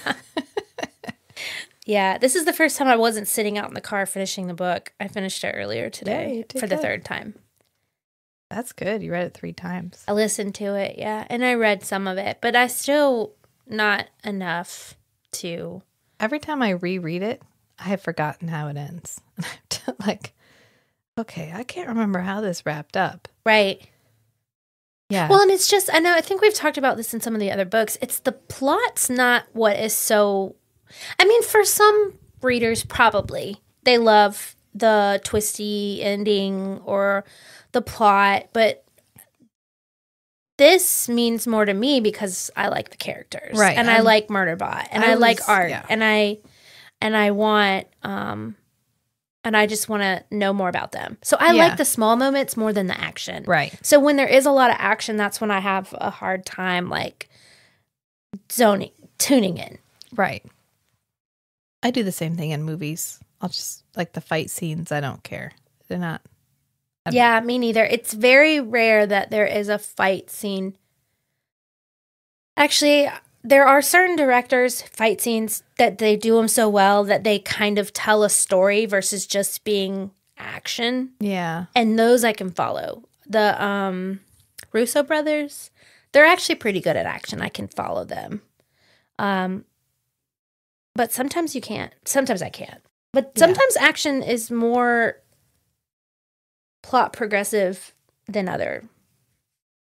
Yeah. This is the first time I wasn't sitting out in the car finishing the book. I finished it earlier Yeah, today you did for the good. 3rd time. That's good. You read it 3 times. I listened to it, yeah. And I read some of it, but I still not enough to. Every time I reread it, I have forgotten how it ends. Like, okay, I can't remember how this wrapped up. Right. Yeah. Well, and it's just, I think we've talked about this in some of the other books. It's the plot's not what is so, I mean, for some readers, probably, they love the twisty ending or the plot, but this means more to me because I like the characters. Right. And I like Murderbot. And I like art. Yeah. And I want, and I just want to know more about them. So I like the small moments more than the action. Right. So when there is a lot of action, that's when I have a hard time, like, tuning in. Right. I do the same thing in movies. I'll just, like the fight scenes, I don't care. They're not. Yeah, me neither. It's very rare that there is a fight scene. Actually, there are certain directors, fight scenes, that they do them so well that they kind of tell a story versus just being action. Yeah. And those I can follow. The Russo brothers, they're actually pretty good at action. I can follow them. But sometimes you can't. Sometimes I can't. But sometimes action is more plot progressive than other.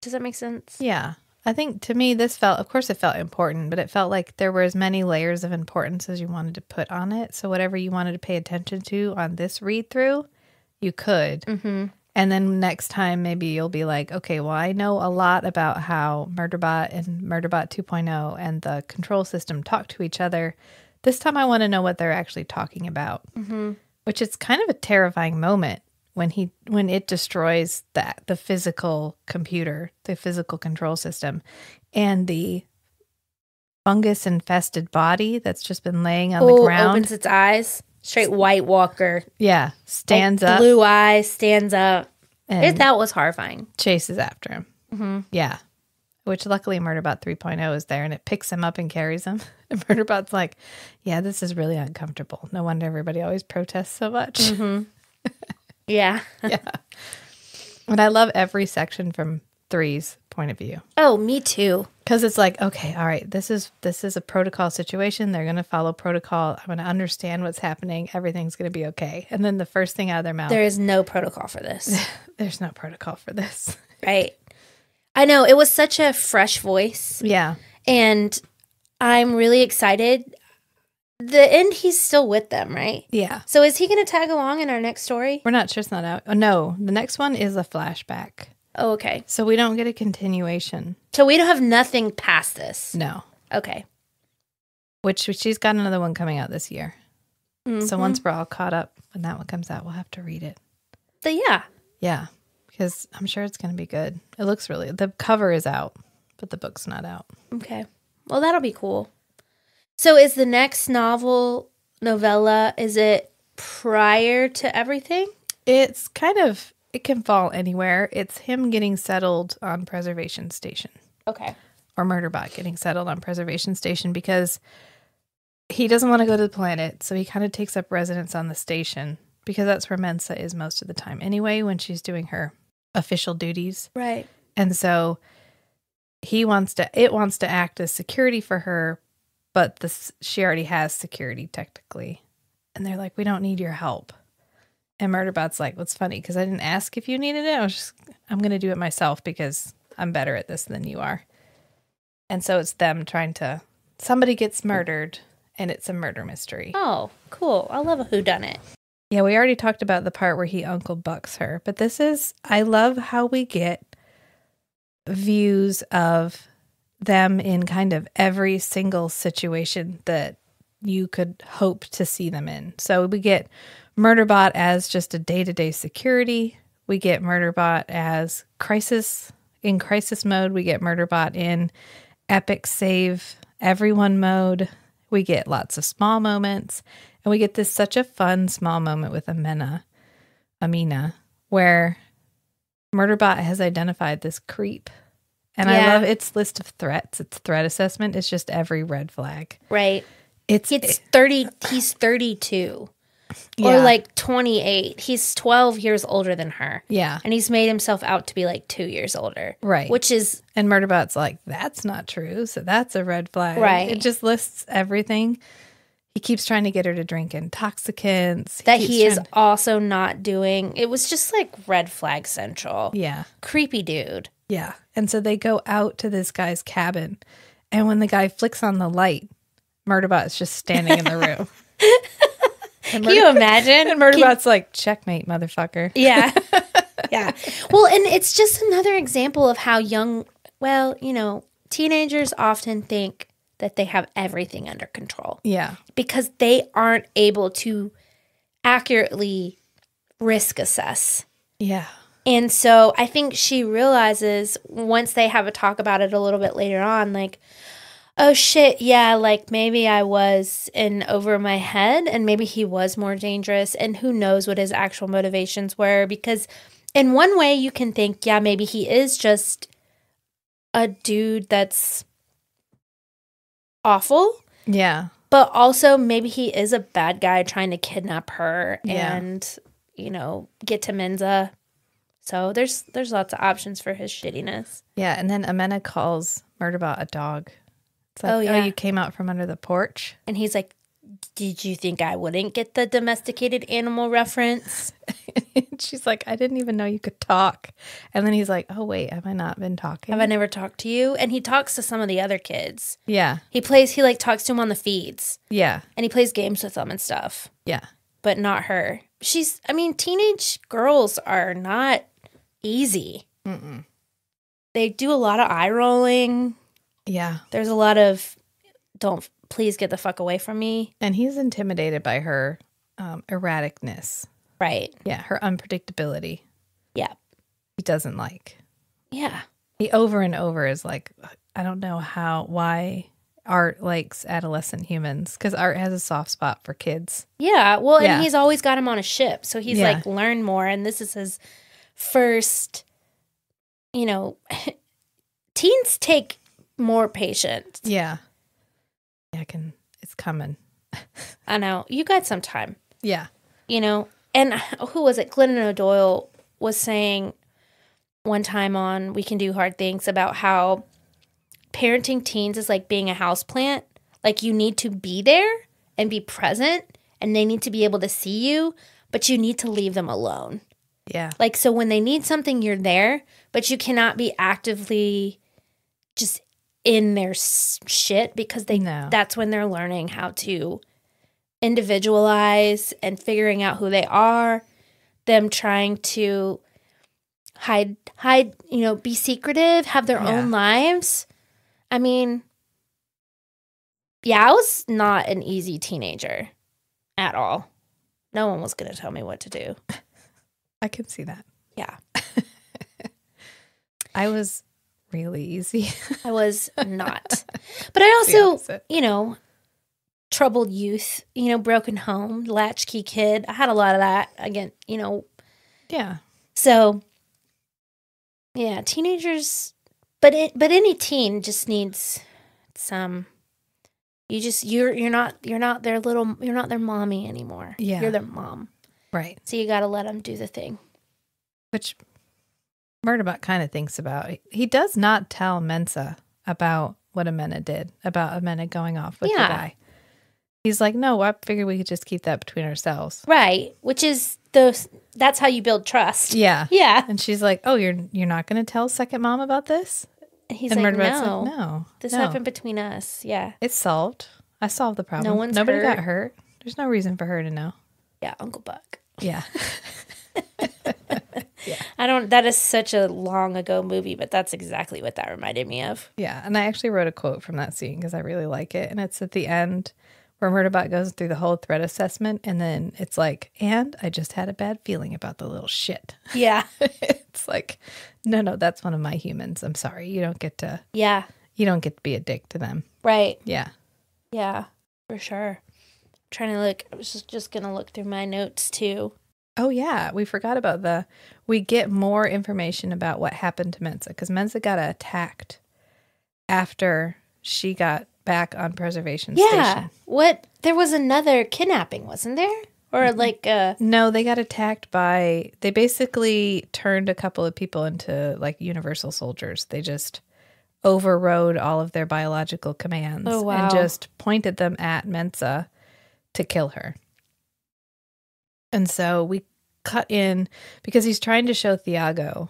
Does that make sense? Yeah. I think to me, this felt, of course, it felt important, but it felt like there were as many layers of importance as you wanted to put on it. So whatever you wanted to pay attention to on this read through, you could. Mm-hmm. And then next time, maybe you'll be like, okay, well, I know a lot about how Murderbot and Murderbot 2.0 and the control system talk to each other. This time I want to know what they're actually talking about, which is kind of a terrifying moment when it destroys the physical computer, the physical control system, and the fungus-infested body that's just been laying on the ground. Opens its eyes. Straight White Walker. Yeah, stands up. Blue eyes, stands up. And That was horrifying. chases after him. Mm-hmm. Yeah. Which luckily Murderbot 3.0 is there and it picks him up and carries him. And Murderbot's like, yeah, this is really uncomfortable. No wonder everybody always protests so much. Mm-hmm. Yeah. Yeah. And I love every section from 3's point of view. Oh, me too. Because it's like, okay, all right, this is a protocol situation. They're going to follow protocol. I'm going to understand what's happening. Everything's going to be okay. And then the first thing out of their mouth. There is no protocol for this. There's no protocol for this. Right. I know. It was such a fresh voice. Yeah. And I'm really excited. The end, he's still with them, right? Yeah. So is he going to tag along in our next story? We're not sure it's not out. Oh, no, the next one is a flashback. Oh, okay. So we don't get a continuation. So we don't have nothing past this. No. Okay. Which she's got another one coming out this year. Mm-hmm. So once we're all caught up, when that one comes out, we'll have to read it. But yeah. Yeah. Because I'm sure it's going to be good. It looks the cover is out, but the book's not out. Okay. Well, that'll be cool. So is the next novella, is it prior to everything? It's kind of, it can fall anywhere. It's him getting settled on Preservation Station. Okay. Or Murderbot getting settled on Preservation Station because he doesn't want to go to the planet. So he kind of takes up residence on the station because that's where Mensa is most of the time anyway when she's doing her official duties. Right. And so it wants to act as security for her, but she already has security technically. And they're like, we don't need your help. And Murderbot's like, what's funny? Because I didn't ask if you needed it. I'm going to do it myself because I'm better at this than you are. And so it's them somebody gets murdered and it's a murder mystery. Oh, cool. I love a whodunit. Yeah, we already talked about the part where he Uncle Bucks her, but I love how we get views of them in kind of every single situation that you could hope to see them in. So we get Murderbot as just a day-to-day security. We get Murderbot as crisis mode. We get Murderbot in epic save everyone mode. We get lots of small moments. And we get this such a fun small moment with Amina, where Murderbot has identified this creep. And I love its list of threats. Its threat assessment is just every red flag. Right. He's 32. Or like 28. He's 12 years older than her. Yeah. And he's made himself out to be like 2 years older. Right. Which is... And Murderbot's like, that's not true. So that's a red flag. Right. It just lists everything. He keeps trying to get her to drink intoxicants. That he is also not doing. It was just like red flag central. Yeah. Creepy dude. Yeah. And so they go out to this guy's cabin. And when the guy flicks on the light, Murderbot is just standing in the room. Can you imagine? And Murderbot's like, checkmate, motherfucker. Yeah. Yeah. Well, and it's just another example of how teenagers often think that they have everything under control. Yeah. Because they aren't able to accurately risk assess. Yeah. And so I think she realizes once they have a talk about it a little bit later on, like, oh shit, yeah, like maybe I was in over my head and maybe he was more dangerous and who knows what his actual motivations were. Because in one way you can think, yeah, maybe he is just a dude that's awful. Yeah. But also maybe he is a bad guy trying to kidnap her and, get to Menza. So there's lots of options for his shittiness. Yeah, and then Amena calls Murderbot a dog. It's like, oh, you came out from under the porch? And he's like, did you think I wouldn't get the domesticated animal reference? She's like, I didn't even know you could talk. And then he's like, oh, wait, have I not been talking? Have I never talked to you? And he talks to some of the other kids. Yeah. He talks to him on the feeds. Yeah. And he plays games with them and stuff. Yeah. But not her. Teenage girls are not easy. Mm-mm. They do a lot of eye rolling. Yeah. There's a lot of, please get the fuck away from me. And he's intimidated by her erraticness. Right. Yeah, her unpredictability. Yeah. He doesn't like. Yeah. He over and over is like, I don't know why Art likes adolescent humans, because Art has a soft spot for kids. Yeah. Well, and he's always got him on a ship. So he's like, learn more. And this is his first, teens take more patience. Yeah. Yeah, it's coming. I know. You got some time. Yeah. And who was it? Glennon O'Doyle was saying one time on We Can Do Hard Things about how parenting teens is like being a houseplant. Like you need to be there and be present and they need to be able to see you, but you need to leave them alone. Yeah. Like, so when they need something, you're there, but you cannot be actively just in their shit because that's when they're learning how to individualize and figuring out who they are, them trying to hide, be secretive, have their own lives. I was not an easy teenager at all. No one was going to tell me what to do. I can see that. Yeah. I was really easy. I was not. But I also, troubled youth, broken home, latchkey kid. I had a lot of that again, Yeah. So, yeah, teenagers, but any teen just needs some. You're not their mommy anymore. Yeah. You're their mom. Right. So you got to let them do the thing. Which Murderbot kind of thinks about. He does not tell Mensa about what Amena did, about Amena going off with the guy. He's like, no, I figured we could just keep that between ourselves. Right. Which is that's how you build trust. Yeah. Yeah. And she's like, oh, you're not going to tell second mom about this? And he's and like, Murderbot's no. like, no. This happened between us. Yeah. It's solved. I solved the problem. No one's Nobody hurt. got hurt. There's no reason for her to know. Yeah, Uncle Buck. Yeah. That is such a long ago movie, but that's exactly what that reminded me of. Yeah. And I actually wrote a quote from that scene because I really like it. And it's at the end where Murderbot goes through the whole threat assessment. And then it's like, and I just had a bad feeling about the little shit. Yeah. It's like, no, that's one of my humans. I'm sorry. You don't get to be a dick to them. Right. Yeah. Yeah, for sure. Trying to look. I was just going to look through my notes too. Oh, yeah. We forgot about we get more information about what happened to Mensa because Mensa got attacked after she got back on preservation station. What? There was another kidnapping, wasn't there? Or like No, they got attacked by, they basically turned a couple of people into like universal soldiers. They just overrode all of their biological commands and just pointed them at Mensa to kill her. And so we cut in because he's trying to show Thiago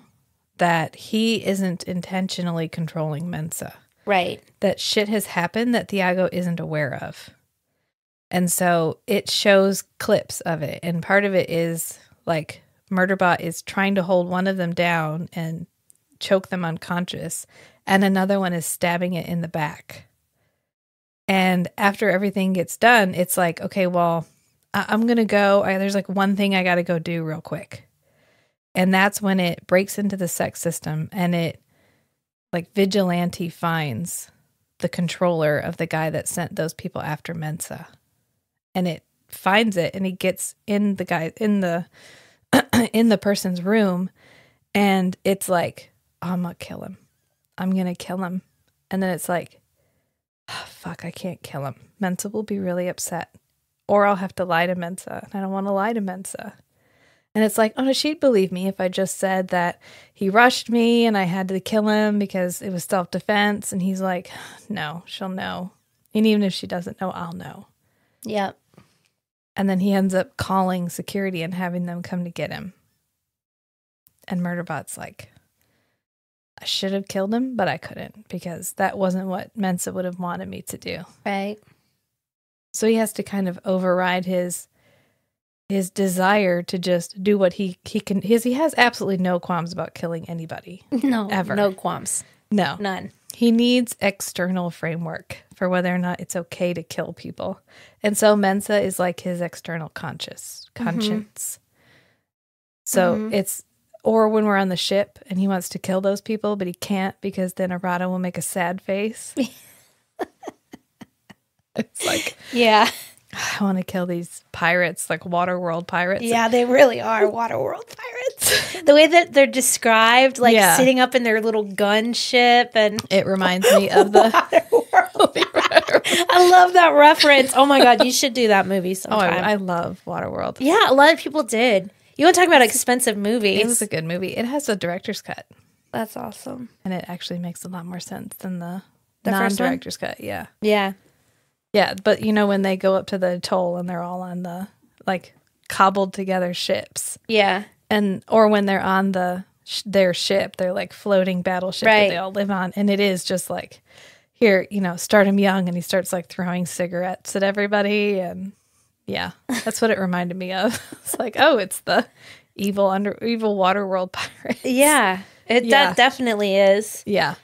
that he isn't intentionally controlling Mensa. Right. That shit has happened that Thiago isn't aware of. And so it shows clips of it. And part of it is like Murderbot is trying to hold one of them down and choke them unconscious. And another one is stabbing it in the back. And after everything gets done, it's like, okay, well, I'm going to go. There's like one thing I got to go do real quick. And that's when it breaks into the sex system and it like vigilante finds the controller of the guy that sent those people after Mensa. And it finds it and he gets in the guy in the in the person's room and it's like, oh, I'm going to kill him. I'm going to kill him. And then it's like, oh, fuck, I can't kill him. Mensa will be really upset. Or I'll have to lie to Mensa. And I don't want to lie to Mensa. And it's like, oh, no, she'd believe me if I just said that he rushed me and I had to kill him because it was self-defense. And he's like, no, she'll know. And even if she doesn't know, I'll know. Yep. And then he ends up calling security and having them come to get him. And Murderbot's like, I should have killed him, but I couldn't because that wasn't what Mensa would have wanted me to do. Right. So he has to kind of override his desire to just do what he can. He has absolutely no qualms about killing anybody. No. Ever. No qualms. No. None. He needs external framework for whether or not it's okay to kill people. And so Mensa is like his external conscience. So it's, or when we're on the ship and he wants to kill those people, but he can't because then Arata will make a sad face. It's like, yeah, I want to kill these pirates, like Waterworld pirates. Yeah, they really are Waterworld pirates. The way that they're described, like sitting up in their little gunship, and it reminds me of the Waterworld. I love that reference. Oh my god, you should do that movie sometime. Oh, I love Waterworld. Yeah, a lot of people did. You want to talk about expensive movies? It was a good movie. It has a director's cut. That's awesome, and it actually makes a lot more sense than the non-director's cut. Yeah. Yeah. Yeah, but you know when they go up to the atoll and they're all on the like cobbled together ships. Yeah. And or when they're on their ship, they're like floating battleship that they all live on, and it is just like here, start him young, and he starts like throwing cigarettes at everybody, and yeah, that's what it reminded me of. It's like, oh, it's the evil Waterworld pirates. Yeah, that definitely is. Yeah.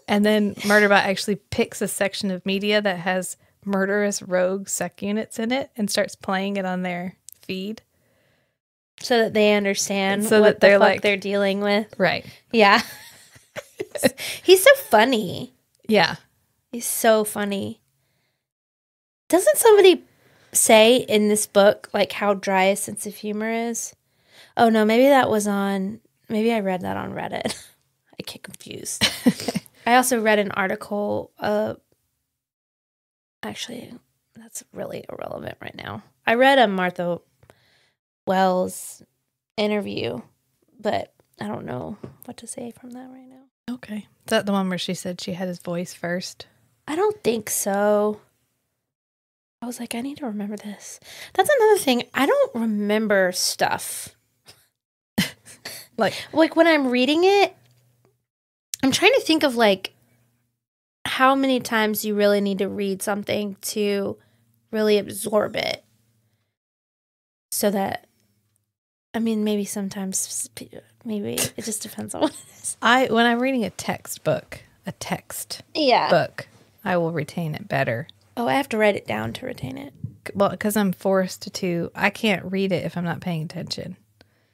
And then Murderbot actually picks a section of media that has murderous rogue sec units in it and starts playing it on their feed. So that they understand what they're dealing with. Right. Yeah. He's so funny. Yeah. He's so funny. Doesn't somebody say in this book like how dry a sense of humor is? Oh no, maybe I read that on Reddit. I get confused. I also read an article. Actually, that's really irrelevant right now. I read a Martha Wells interview, but I don't know what to say from that right now. Okay. Is that the one where she said she had his voice first? I don't think so. I was like, I need to remember this. That's another thing. I don't remember stuff. like when I'm reading it, I'm trying to think of like how many times you really need to read something to really absorb it. So that, I mean, maybe sometimes, maybe it just depends on what it is. When I'm reading a text book, book, I will retain it better. Oh, I have to write it down to retain it. Well, because I'm forced to, I can't read it if I'm not paying attention.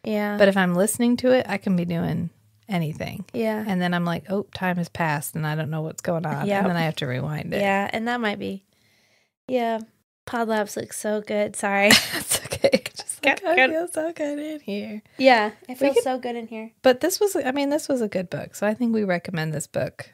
Yeah. But if I'm listening to it, I can be doing anything. Yeah. And then I'm like, oh, time has passed and I don't know what's going on. Yep. And then I have to rewind it. Yeah, and that might be. Yeah. Pod Labs looks so good. Sorry. That's okay. Just like, I Good. feel so good in here. Yeah, I feel so good in here. But this was a good book. So I think we recommend this book.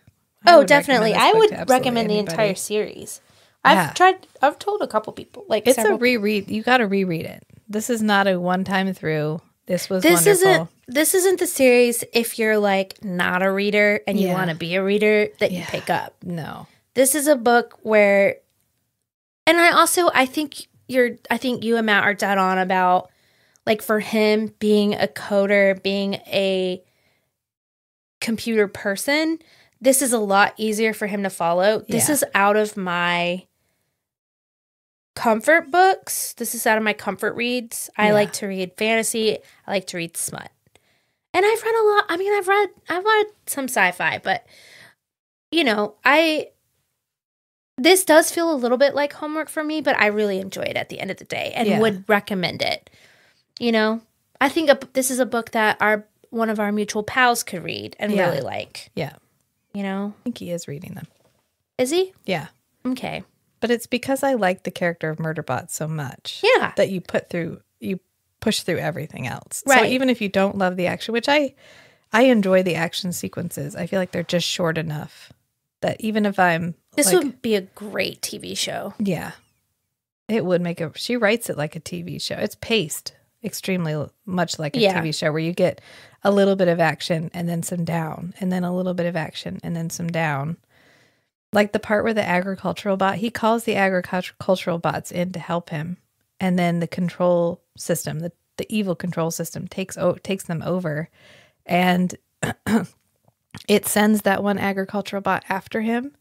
Oh, definitely. I would recommend the entire series. I've told a couple people. Like it's a reread. You got to reread it. This is not a one-time through. This was wonderful. This isn't the series if you're like not a reader and you want to be a reader that you pick up. No. This is a book where, and I think you and Matt are dead on about, like, for him being a coder, being a computer person, this is a lot easier for him to follow. This is out of my comfort books. This is out of my comfort reads. I like to read fantasy. I like to read smut. And I've read a lot. I mean, I've read some sci-fi, but you know, this does feel a little bit like homework for me, but I really enjoy it at the end of the day and would recommend it. You know, I think this is a book that one of our mutual pals could read and really like. Yeah. You know? I think he is reading them. Is he? Yeah. Okay. But it's because I like the character of Murderbot so much. Yeah. That you push through everything else. Right. So even if you don't love the action, which I enjoy the action sequences, I feel like they're just short enough that even if I'm This would be a great TV show. Yeah. It would she writes it like a TV show. It's paced extremely much like a TV show where you get a little bit of action and then some down and then a little bit of action and then some down. Like the part where the agricultural bot, he calls the agricultural bots in to help him. And then the control system, the evil control system takes them over. And it sends that one agricultural bot after him.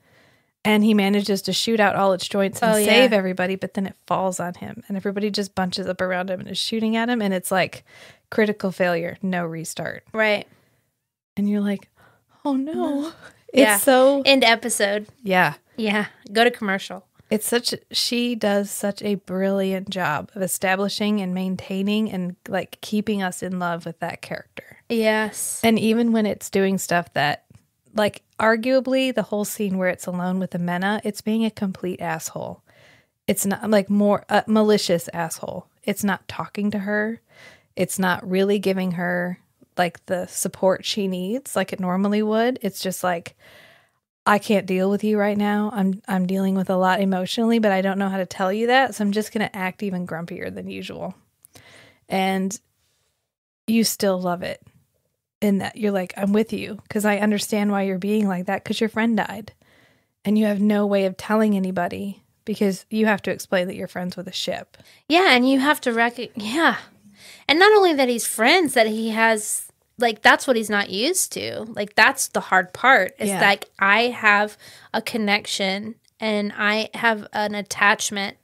And he manages to shoot out all its joints and save everybody. But then it falls on him. And everybody just bunches up around him and is shooting at him. And it's like critical failure, no restart. Right. And you're like, oh no. It's so end episode. Yeah. Yeah. Go to commercial. She does such a brilliant job of establishing and maintaining and like keeping us in love with that character. Yes. And even when it's doing stuff that, like, arguably the whole scene where it's alone with Amena, it's being a complete asshole. It's not like more malicious asshole. It's not talking to her. It's not really giving her like the support she needs like it normally would. It's just like, I can't deal with you right now. I'm dealing with a lot emotionally, but I don't know how to tell you that. So I'm just going to act even grumpier than usual. And you still love it. In that you're like, I'm with you because I understand why you're being like that because your friend died. And you have no way of telling anybody because you have to explain that you're friends with a ship. Yeah, and you have to And not only that he's friends, that he has, like, that's what he's not used to. Like, that's the hard part. It's like, I have a connection and I have an attachment.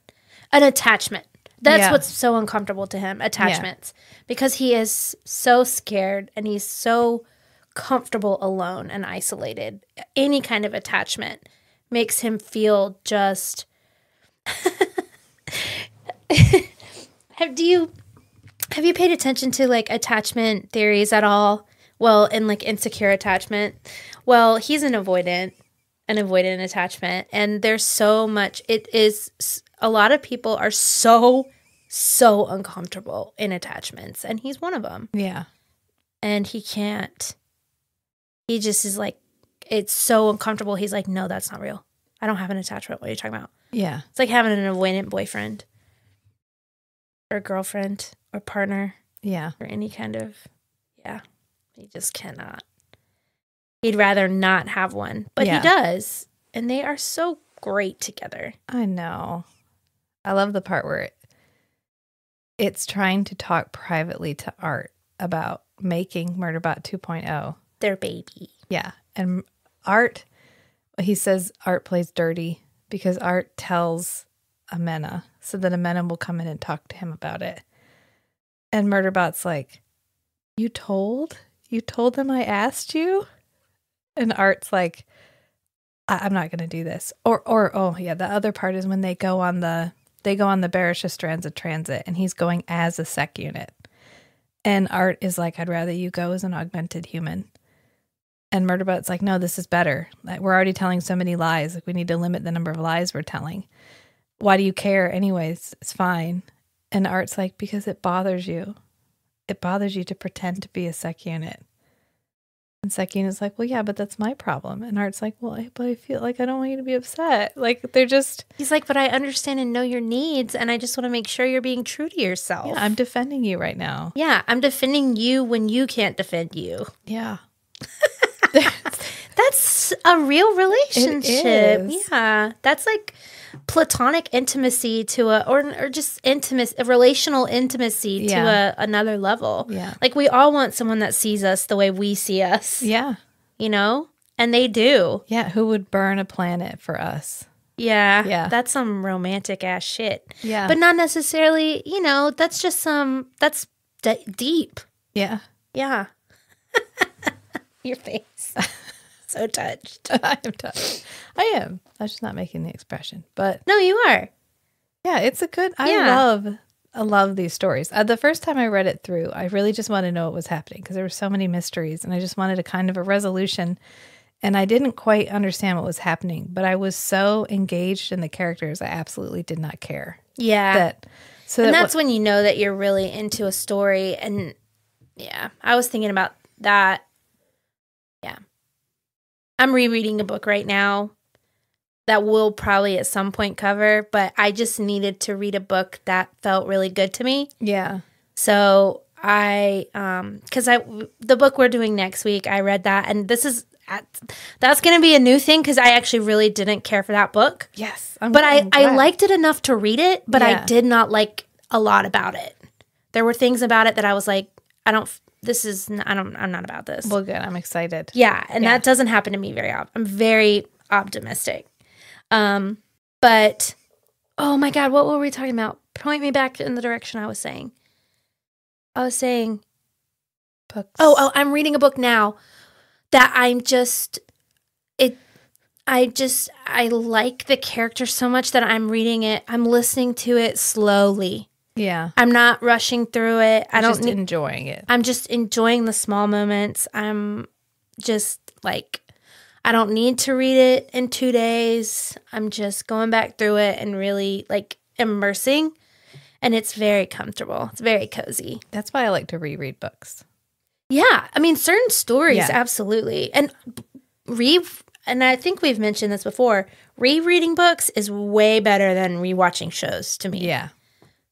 That's what's so uncomfortable to him, attachments. Because he is so scared and he's so comfortable alone and isolated. Any kind of attachment makes him feel just... Have you paid attention to, like, attachment theories at all? Well, and, like, insecure attachment. Well, he's an avoidant attachment. And there's so much. A lot of people are so uncomfortable in attachments. And he's one of them. Yeah. And he can't. He just is like, it's so uncomfortable. He's like, no, that's not real. I don't have an attachment. What are you talking about? Yeah. It's like having an avoidant boyfriend. Or girlfriend. Or partner. Yeah. Or any kind of, he just cannot. He'd rather not have one. But he does. And they are so great together. I know. I love the part where it's trying to talk privately to Art about making Murderbot 2.0. Their baby. Yeah. And Art he says Art plays dirty because Art tells Amena so that Amena will come in and talk to him about it. And Murderbot's like, you told them I asked you? And Art's like, I'm not going to do this. Or oh yeah, the other part is when they go on the Barisha Strands of Transit and he's going as a sec unit. And Art is like, I'd rather you go as an augmented human. And Murderbot's like, no, this is better. Like, we're already telling so many lies. Like, we need to limit the number of lies we're telling. Why do you care anyways? It's fine. And Art's like, because it bothers you. It bothers you to pretend to be a sec unit. And sec unit's like, well, yeah, but that's my problem. And Art's like, well, but I feel like I don't want you to be upset. Like, they're just... He's like, but I understand and know your needs, and I just want to make sure you're being true to yourself. Yeah, I'm defending you right now. Yeah, I'm defending you when you can't defend you. Yeah. That's a real relationship. It is. Yeah. That's like platonic intimacy to or just intimacy, a relational intimacy to another level. Yeah. Like we all want someone that sees us the way we see us. Yeah. You know? And they do. Yeah. Who would burn a planet for us? Yeah. Yeah. That's some romantic ass shit. Yeah. But not necessarily, that's just that's deep. Yeah. Yeah. Your face. So touched. I am touched. I am. I'm just not making the expression. But no, you are. Yeah, it's a good... I love these stories. The first time I read it through, I really just wanted to know what was happening because there were so many mysteries and I just wanted a kind of a resolution. And I didn't quite understand what was happening, but I was so engaged in the characters, I absolutely did not care. Yeah. That's when you know that you're really into a story. And yeah, I was thinking about that. Yeah. I'm rereading a book right now that we'll probably at some point cover, but I just needed to read a book that felt really good to me. Yeah. So the book we're doing next week, I read that, and that's going to be a new thing because I actually really didn't care for that book. Yes. I liked it enough to read it, but I did not like a lot about it. There were things about it that I was like, I'm not about this. Well, good. I'm excited. Yeah. And that doesn't happen to me very often. I'm very optimistic. But, oh my God, what were we talking about? Point me back in the direction I was saying. I was saying, books. Oh, I'm reading a book now that I like the character so much that I'm reading it. I'm listening to it slowly. Yeah. I'm not rushing through it. Enjoying it. I'm just enjoying the small moments. I'm just like, I don't need to read it in 2 days. I'm just going back through it and really like immersing. And it's very comfortable. It's very cozy. That's why I like to reread books. Yeah. I mean, certain stories, absolutely. And I think we've mentioned this before, rereading books is way better than rewatching shows to me. Yeah.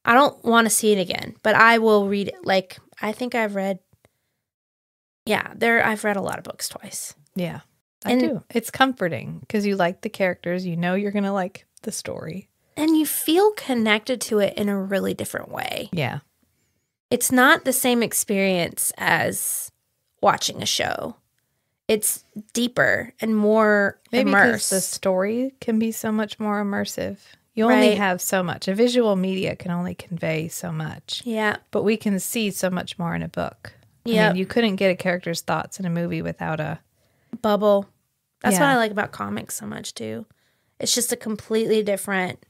I don't want to see it again, but I will read it. Like, I think I've read a lot of books twice. Yeah, I do. It's comforting because you like the characters. You know you're going to like the story. And you feel connected to it in a really different way. Yeah. It's not the same experience as watching a show. It's deeper and more immersed. Because the story can be so much more immersive. You only have so much. A visual media can only convey so much. Yeah. But we can see so much more in a book. Yeah. I mean, you couldn't get a character's thoughts in a movie without a bubble. That's what I like about comics so much, too. It's just a completely different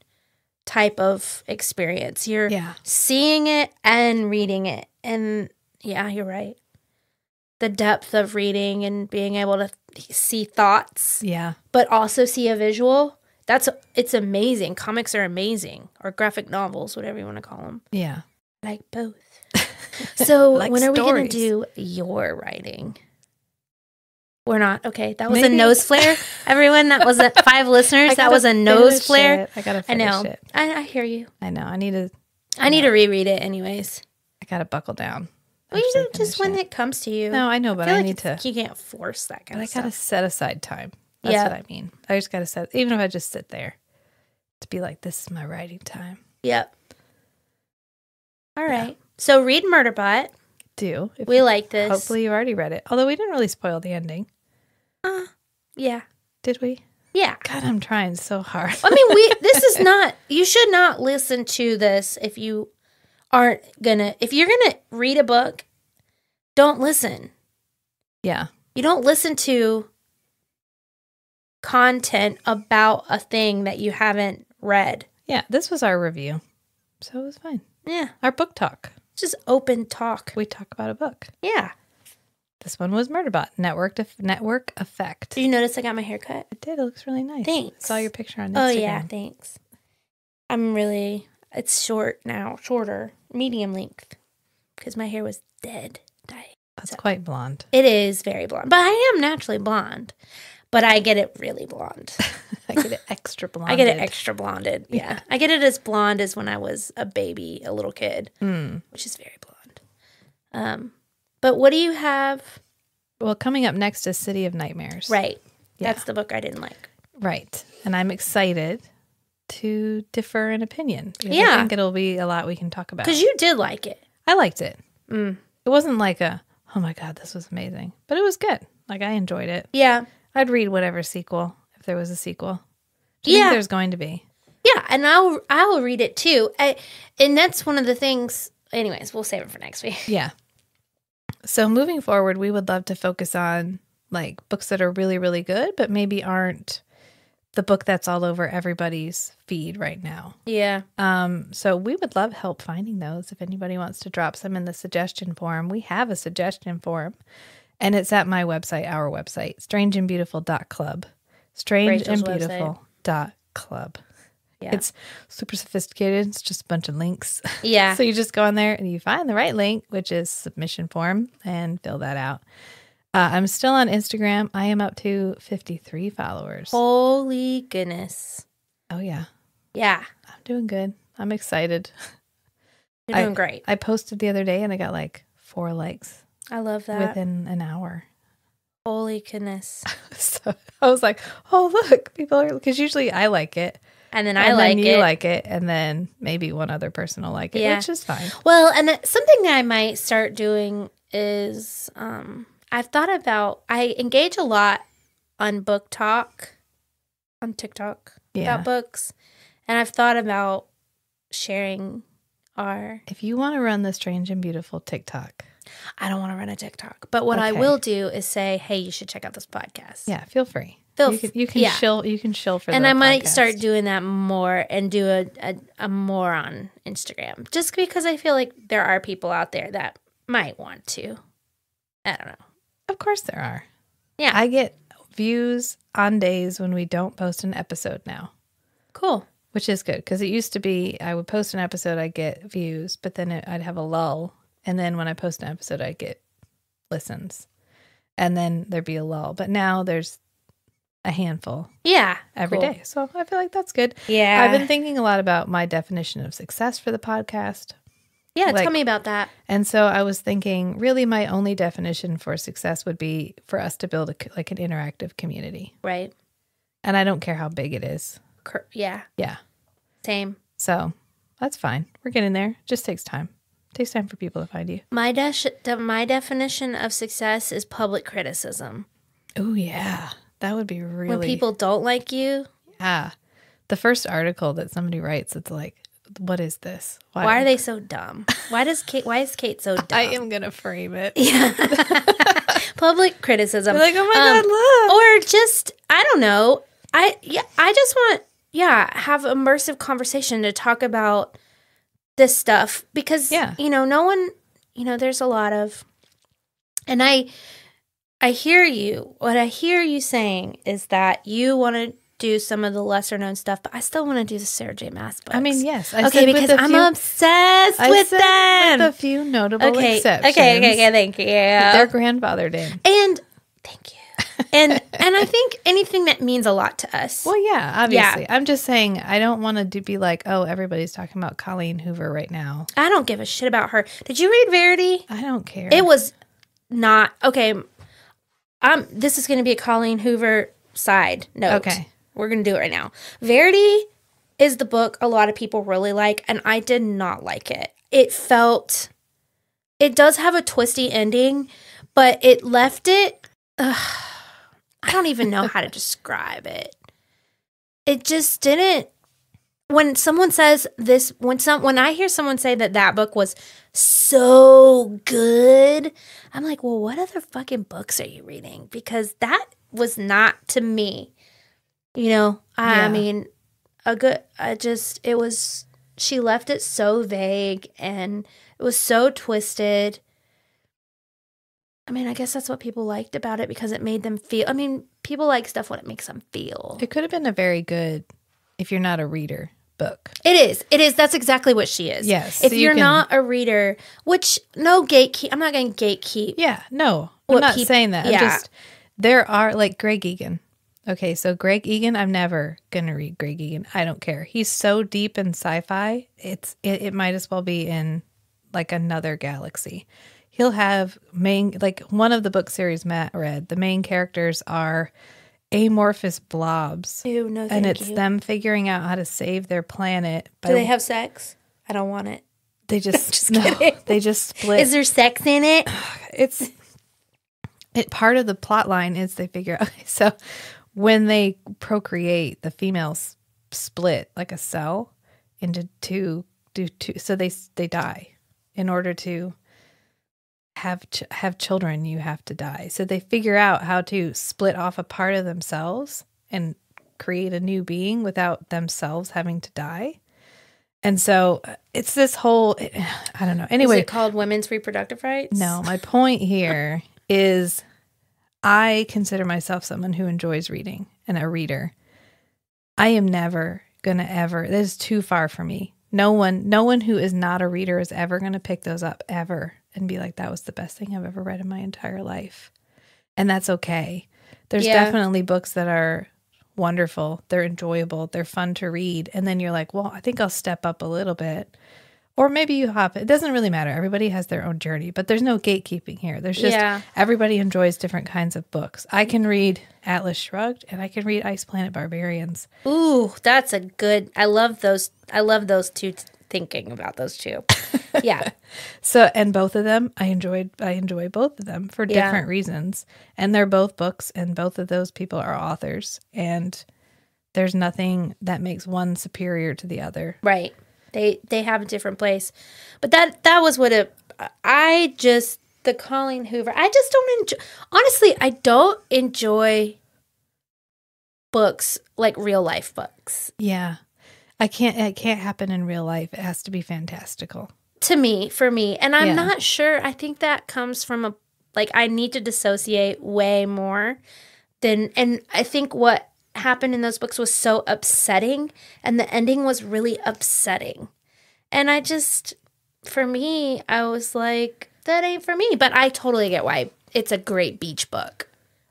type of experience. You're seeing it and reading it. And yeah, you're right. The depth of reading and being able to see thoughts. Yeah. But also see a visual. It's amazing. Comics are amazing. Or graphic novels, whatever you want to call them. Yeah. I like both. So like when are we going to stories. do your writing? We're not. Okay. That was a nose flare. Everyone, that was 5 listeners. That was a nose flare. I got to finish it. I hear you. I know. I need to reread it anyways. I got to buckle down. Well, you do just when it comes to you. No, I know, but I need to. You can't force that kind of stuff. I got to set aside time. That's what I mean. I just got to set, even if I just sit there, to be like, this is my writing time. Yep. All right. So read Murderbot. We like this. Hopefully you already read it. Although we didn't really spoil the ending. Yeah. Did we? Yeah. God, I'm trying so hard. I mean, this is not, you should not listen to this if you aren't gonna, if you're gonna read a book, don't listen. Yeah. You don't listen to content about a thing that you haven't read. Yeah, this was our review. So it was fine. Yeah. Our book talk. Just open talk. We talk about a book. Yeah. This one was Murderbot, Network Effect. Did you notice I got my hair cut? It did. It looks really nice. Thanks. Saw your picture on Instagram. Oh, yeah. Thanks. It's short now. Shorter. Medium length. Because my hair was dead. That's quite blonde. It is very blonde. But I am naturally blonde. But I get it really blonde. I get it extra blonde. I get it extra blonded. Yeah. I get it as blonde as when I was a baby, a little kid, which is very blonde. But what do you have? Well, coming up next is City of Nightmares. Right. Yeah. That's the book I didn't like. Right. And I'm excited to differ in opinion. Because Yeah. I think it'll be a lot we can talk about. Because you did like it. I liked it. It wasn't like oh my God, this was amazing. But it was good. Like, I enjoyed it. Yeah. I'd read whatever sequel, if there was a sequel. Do you think there's going to be? Yeah, and I'll read it too. And that's one of the things. Anyways, we'll save it for next week. Yeah. So moving forward, we would love to focus on like books that are really, really good, but maybe aren't the book that's all over everybody's feed right now. Yeah. So we would love help finding those. If anybody wants to drop some in the suggestion forum, we have a suggestion forum, and it's at my website, our website, strangeandbeautiful.club. Strangeandbeautiful.club. Yeah. It's super sophisticated. It's just a bunch of links. Yeah. So you just go on there and you find the right link, which is submission form, and fill that out. I'm still on Instagram. I am up to 53 followers. Holy goodness. Oh, yeah. Yeah. I'm doing good. I'm excited. You're doing great. I posted the other day and I got like 4 likes I love that. within an hour. Holy goodness. So I was like, oh, look, people are, because usually I like it. And then you like it, and then maybe one other person will like it, which is fine. Well, and something I might start doing is I've thought about, I engage a lot on Book Talk on TikTok about books, and I've thought about sharing our... If you want to run the Strange and Beautiful TikTok. I don't want to run a TikTok, but what I will do is say, hey, you should check out this podcast. Yeah, feel free. You can shill for and the I might podcast. start doing that more and do a more on Instagram, just because I feel like there are people out there that might want to. I don't know. Of course there are. Yeah. I get views on days when we don't post an episode now. Cool. Which is good, because it used to be I would post an episode, I'd get views, but then I'd have a lull. And then when I post an episode, I'd get listens. And then there'd be a lull. But now there's a handful. Yeah. Every day. So I feel like that's good. Yeah. I've been thinking a lot about my definition of success for the podcast. Yeah, tell me about that. And so I was thinking, really, my only definition for success would be for us to build an interactive community. Right. And I don't care how big it is. Yeah. Yeah. Same. So that's fine. We're getting there. It just takes time. It takes time for people to find you. My definition of success is public criticism. Oh, yeah. That would be really... When people don't like you. Yeah. The first article that somebody writes, it's like, what is this? Why are they so dumb? Why is Kate so dumb? I am going to frame it. Yeah. Public criticism. You're like, oh my God, look. Or just, I don't know. I just want, have immersive conversation to talk about this stuff. Because, no one, there's a lot of, and I hear you. What I hear you saying is that you want to do some of the lesser known stuff, but I still want to do the Sarah J. Maas books. I mean, yes. Because I'm obsessed with them. With a few notable exceptions. Okay, thank you. Their grandfather did. And thank you. And I think anything that means a lot to us. Well, yeah, obviously. Yeah. I'm just saying, I don't want to be like, oh, everybody's talking about Colleen Hoover right now. I don't give a shit about her. Did you read Verity? I don't care. It was not okay. This is going to be a Colleen Hoover side note. Okay. We're going to do it right now. Verity is the book a lot of people really like, and I did not like it. It does have a twisty ending, but it left it, I don't even know how to describe it. it just didn't. When someone says this, when I hear someone say that book was so good, I'm like, well, what other fucking books are you reading? Because that was not to me. You know, I mean, it was, she left it so vague and it was so twisted. I mean, I guess that's what people liked about it because it made them feel, I mean, people like stuff when it makes them feel. It could have been a very good, if you're not a reader, book. It is. That's exactly what she is. Yes. If so you're not a reader, which no gatekeep, I'm not going to gatekeep. Yeah, no. I'm not saying that. Yeah. I'm just, there are, like Greg Egan. Okay, so Greg Egan, I'm never going to read Greg Egan. I don't care. He's so deep in sci-fi, it might as well be in like another galaxy. He'll have one of the book series Matt read, the main characters are amorphous blobs. Ew, no, and it's them figuring out how to save their planet. Do they have sex? I don't want it. They just, they just split. Is there sex in it? Part of the plot line is they figure out, so when they procreate, the females split like a cell into two, so they die. In order to have children, you have to die. So they figure out how to split off a part of themselves and create a new being without themselves having to die. And so it's this whole, I don't know. Anyway. Is it called women's reproductive rights? No, my point here is I consider myself someone who enjoys reading and a reader. I am never going to ever, that is too far for me. No one who is not a reader is ever going to pick those up ever and be like, that was the best thing I've ever read in my entire life. And that's okay. There's definitely books that are wonderful. They're enjoyable. They're fun to read. And then you're like, well, I think I'll step up a little bit. Or maybe you hop. It doesn't really matter. Everybody has their own journey, but there's no gatekeeping here. There's just everybody enjoys different kinds of books. I can read Atlas Shrugged and I can read Ice Planet Barbarians. Ooh, that's a good. I love those two. Thinking about those two, yeah. So, and both of them, I enjoy both of them for different reasons, and they're both books, and both of those people are authors, and there's nothing that makes one superior to the other. Right. They have a different place, but that was what the Colleen Hoover. I just don't enjoy. Honestly, I don't enjoy books like real life books. Yeah. It can't happen in real life. It has to be fantastical. For me. And I'm not sure. I think that comes from I need to dissociate way more and I think what happened in those books was so upsetting and the ending was really upsetting. And I was like, that ain't for me. But I totally get why it's a great beach book,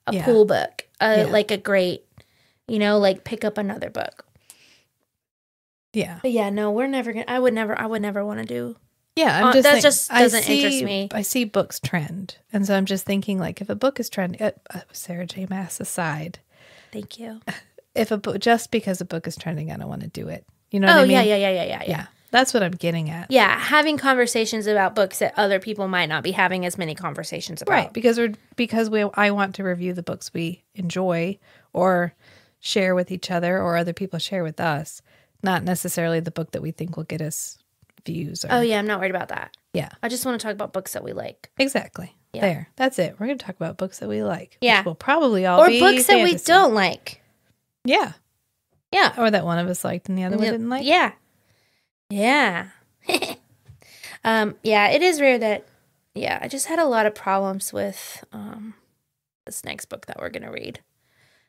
a pool book, like a great, pick up another book. Yeah. But yeah, no, we're never going to, I would never want to do. Yeah. I'm just just doesn't interest me. I see books trend. And so I'm just thinking if a book is trending, Sarah J. Maas aside. Thank you. Just because a book is trending, I don't want to do it. You know what I mean? Yeah. That's what I'm getting at. Yeah. Having conversations about books that other people might not be having as many conversations about. Right. Because I want to review the books we enjoy or share with each other or other people share with us. Not necessarily the book that we think will get us views. Oh, yeah. I'm not worried about that. Yeah. I just want to talk about books that we like. Exactly. Yeah. There. That's it. We're going to talk about books that we like. Yeah. Which will probably all be books that we don't like. Yeah. Yeah. Or that one of us liked and the other one didn't like. Yeah. Yeah. Yeah. It is rare that, I just had a lot of problems with this next book that we're going to read.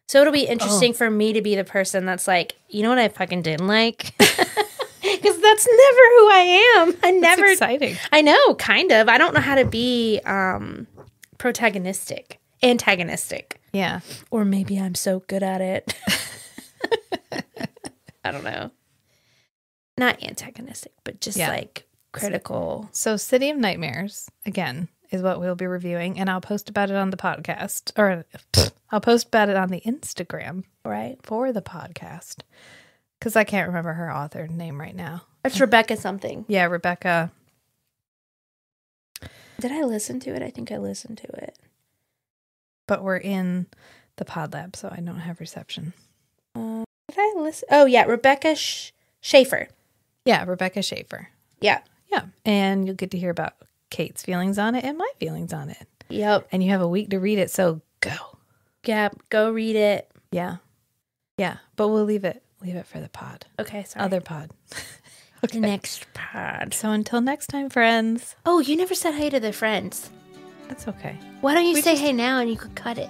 So it'll be interesting for me to be the person that's like, you know what I fucking didn't like? Because that's never who I am. That's exciting. I know, kind of. I don't know how to be antagonistic. Yeah. Or maybe I'm so good at it. I don't know. Not antagonistic, but just critical. So City of Nightmares, again, is what we'll be reviewing, and I'll post about it on the podcast, or I'll post about it on the Instagram, right, for the podcast, because I can't remember her author name right now. It's Rebecca something. Yeah, Rebecca. Did I listen to it? I think I listened to it. But we're in the pod lab, so I don't have reception. Did I I listen? Oh, yeah. Rebecca Schaefer. Yeah, Rebecca Schaefer. Yeah. Yeah. And you'll get to hear about Kate's feelings on it and my feelings on it. Yep. And you have a week to read it, so go. Yeah. Go read it. Yeah. Yeah. But we'll leave it for the pod. Okay. Sorry. Other pod. The next pod. So until next time, friends. Oh, you never said hey to their friends. That's okay. Why don't you say hey now and you could cut it?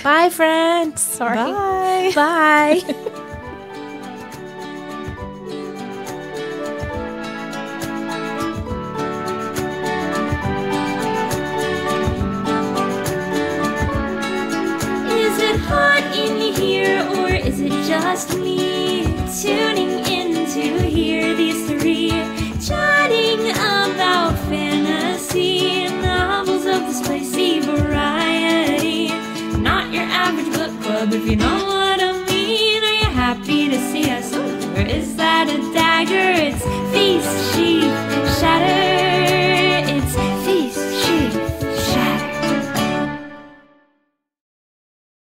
Bye, friends. Sorry. Bye. Bye. Is it hot in here or is it just me tuning in to hear these three chatting about fantasy novels of the spicy variety? Not your average book club, if you know what I mean. Are you happy to see us over? Is that a dagger? It's feast, sheath, shatter.